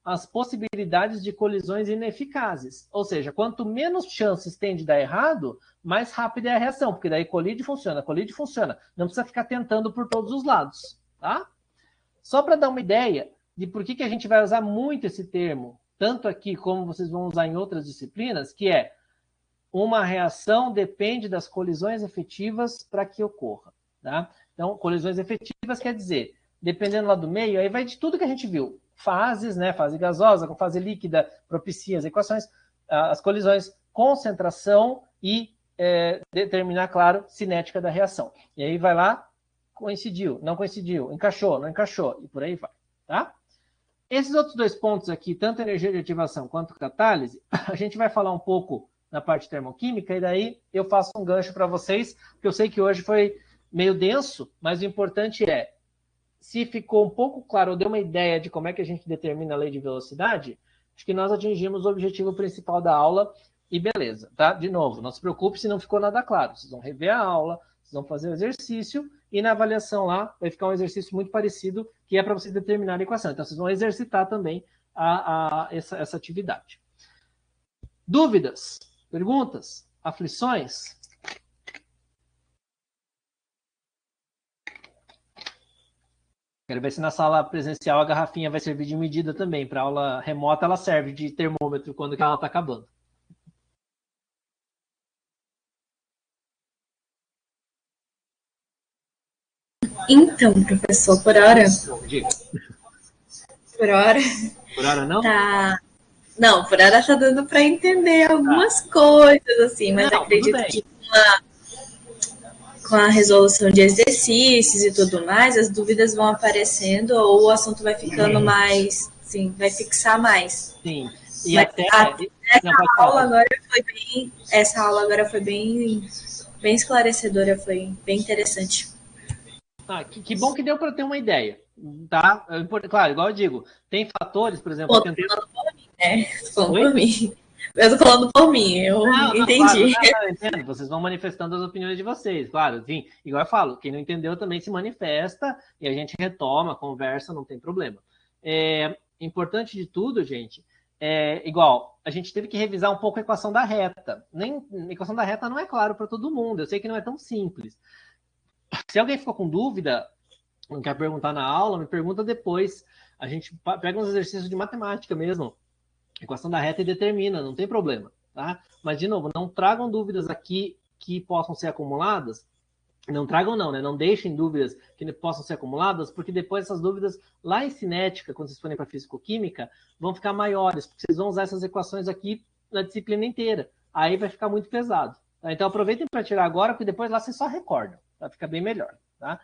as possibilidades de colisões ineficazes. Ou seja, quanto menos chances tem de dar errado, mais rápida é a reação, porque daí colide e funciona. Não precisa ficar tentando por todos os lados, tá? Só para dar uma ideia de por que a gente vai usar muito esse termo, tanto aqui como vocês vão usar em outras disciplinas, que é uma reação depende das colisões efetivas para que ocorra, tá? Então, colisões efetivas quer dizer, dependendo lá do meio, aí vai de tudo que a gente viu. Fases, né? Fase gasosa com fase líquida, propicia as equações, as colisões, concentração e determinar, claro, cinética da reação. E aí vai lá, coincidiu, não coincidiu, encaixou, não encaixou, e por aí vai, tá? Esses outros dois pontos aqui, tanto energia de ativação quanto catálise, a gente vai falar um pouco na parte termoquímica, e daí eu faço um gancho para vocês, porque eu sei que hoje foi meio denso, mas o importante se ficou um pouco claro, ou deu uma ideia de como é que a gente determina a lei de velocidade, acho que nós atingimos o objetivo principal da aula e beleza, tá? De novo, não se preocupe se não ficou nada claro. Vocês vão rever a aula, vocês vão fazer o exercício e na avaliação lá vai ficar um exercício muito parecido que é para vocês determinarem a equação. Então, vocês vão exercitar também essa atividade. Dúvidas? Perguntas? Aflições? Quero ver se na sala presencial a garrafinha vai servir de medida também. Para aula remota, ela serve de termômetro quando ela está acabando. Então, professor, por hora... Diga. Por hora... Por hora não? Tá... Não, por hora tá dando para entender algumas coisas, assim, mas Não, acredito tudo bem. que com a resolução de exercícios e tudo mais, as dúvidas vão aparecendo ou o assunto vai ficando mais, sim, vai fixar mais. Sim. E Mas até. Não, essa pode aula falar. agora foi bem, essa aula agora foi bem, bem esclarecedora, foi bem interessante. Ah, que bom que deu para ter uma ideia, tá? Claro, igual eu digo, tem fatores, por exemplo, Pô, eu tô tentei. falando por mim, né? Tô falando Oi? por mim. Eu tô falando por mim, eu Não, claro, entendi. não, eu entendo. Vocês vão manifestando as opiniões de vocês, claro. Enfim, igual eu falo, quem não entendeu também se manifesta e a gente retoma, conversa, não tem problema. Importante de tudo, gente, igual, a gente teve que revisar um pouco a equação da reta. A equação da reta não é claro para todo mundo, eu sei que não é tão simples. Se alguém ficou com dúvida, não quer perguntar na aula, me pergunta depois. A gente pega uns exercícios de matemática mesmo, equação da reta e determina, não tem problema, tá? Mas, de novo, não tragam dúvidas aqui que possam ser acumuladas. Não tragam não, né? Não deixem dúvidas que possam ser acumuladas, porque depois essas dúvidas lá em cinética, quando vocês forem para físico-química, vão ficar maiores, porque vocês vão usar essas equações aqui na disciplina inteira. Aí vai ficar muito pesado. Tá? Então aproveitem para tirar agora, porque depois lá vocês só recordam. Vai ficar bem melhor, tá?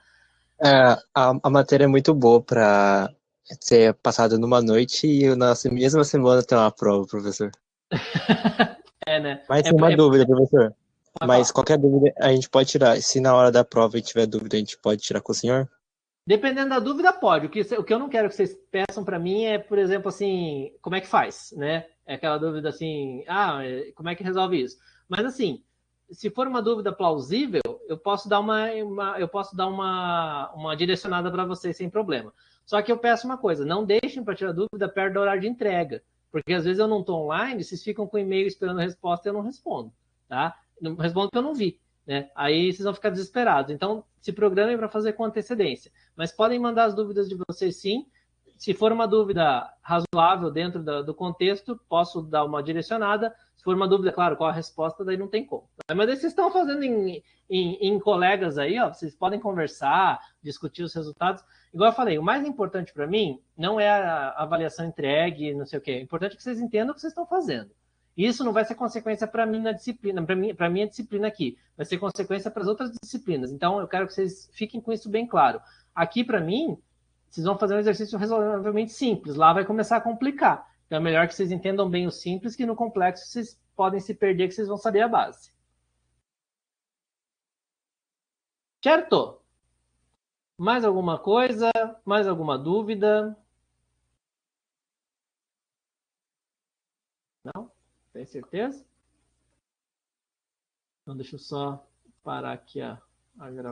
A matéria é muito boa para ser passada numa noite e na mesma semana ter uma prova, professor. Né? Mas tem uma dúvida, professor. Mas falar. qualquer dúvida a gente pode tirar. Se na hora da prova tiver dúvida, a gente pode tirar com o senhor? Dependendo da dúvida, pode. O que eu não quero que vocês peçam para mim é, por exemplo, assim, como é que faz, né? É aquela dúvida assim, como é que resolve isso? Mas assim, se for uma dúvida plausível, eu posso dar uma direcionada para vocês sem problema. Só que eu peço uma coisa, não deixem para tirar dúvida perto do horário de entrega, porque às vezes eu não estou online, vocês ficam com e-mail esperando a resposta e eu não respondo, tá? Não respondo porque eu não vi, né? Aí vocês vão ficar desesperados. Então, se programem para fazer com antecedência. Mas podem mandar as dúvidas de vocês sim. Se for uma dúvida razoável dentro do contexto, posso dar uma direcionada. Se for uma dúvida, claro, qual a resposta, daí não tem como. Mas vocês estão fazendo em colegas aí, ó, vocês podem conversar, discutir os resultados. Igual eu falei, o mais importante para mim não é a avaliação entregue, não sei o quê. É importante que vocês entendam o que vocês estão fazendo. Isso não vai ser consequência para mim na disciplina, para minha disciplina aqui. Vai ser consequência para as outras disciplinas. Então, eu quero que vocês fiquem com isso bem claro. Aqui, para mim, vocês vão fazer um exercício razoavelmente simples. Lá vai começar a complicar. Então, é melhor que vocês entendam bem o simples, que no complexo vocês podem se perder, que vocês vão saber a base. Certo? Mais alguma coisa? Mais alguma dúvida? Não? Tem certeza? Então, deixa eu só parar aqui a gravação.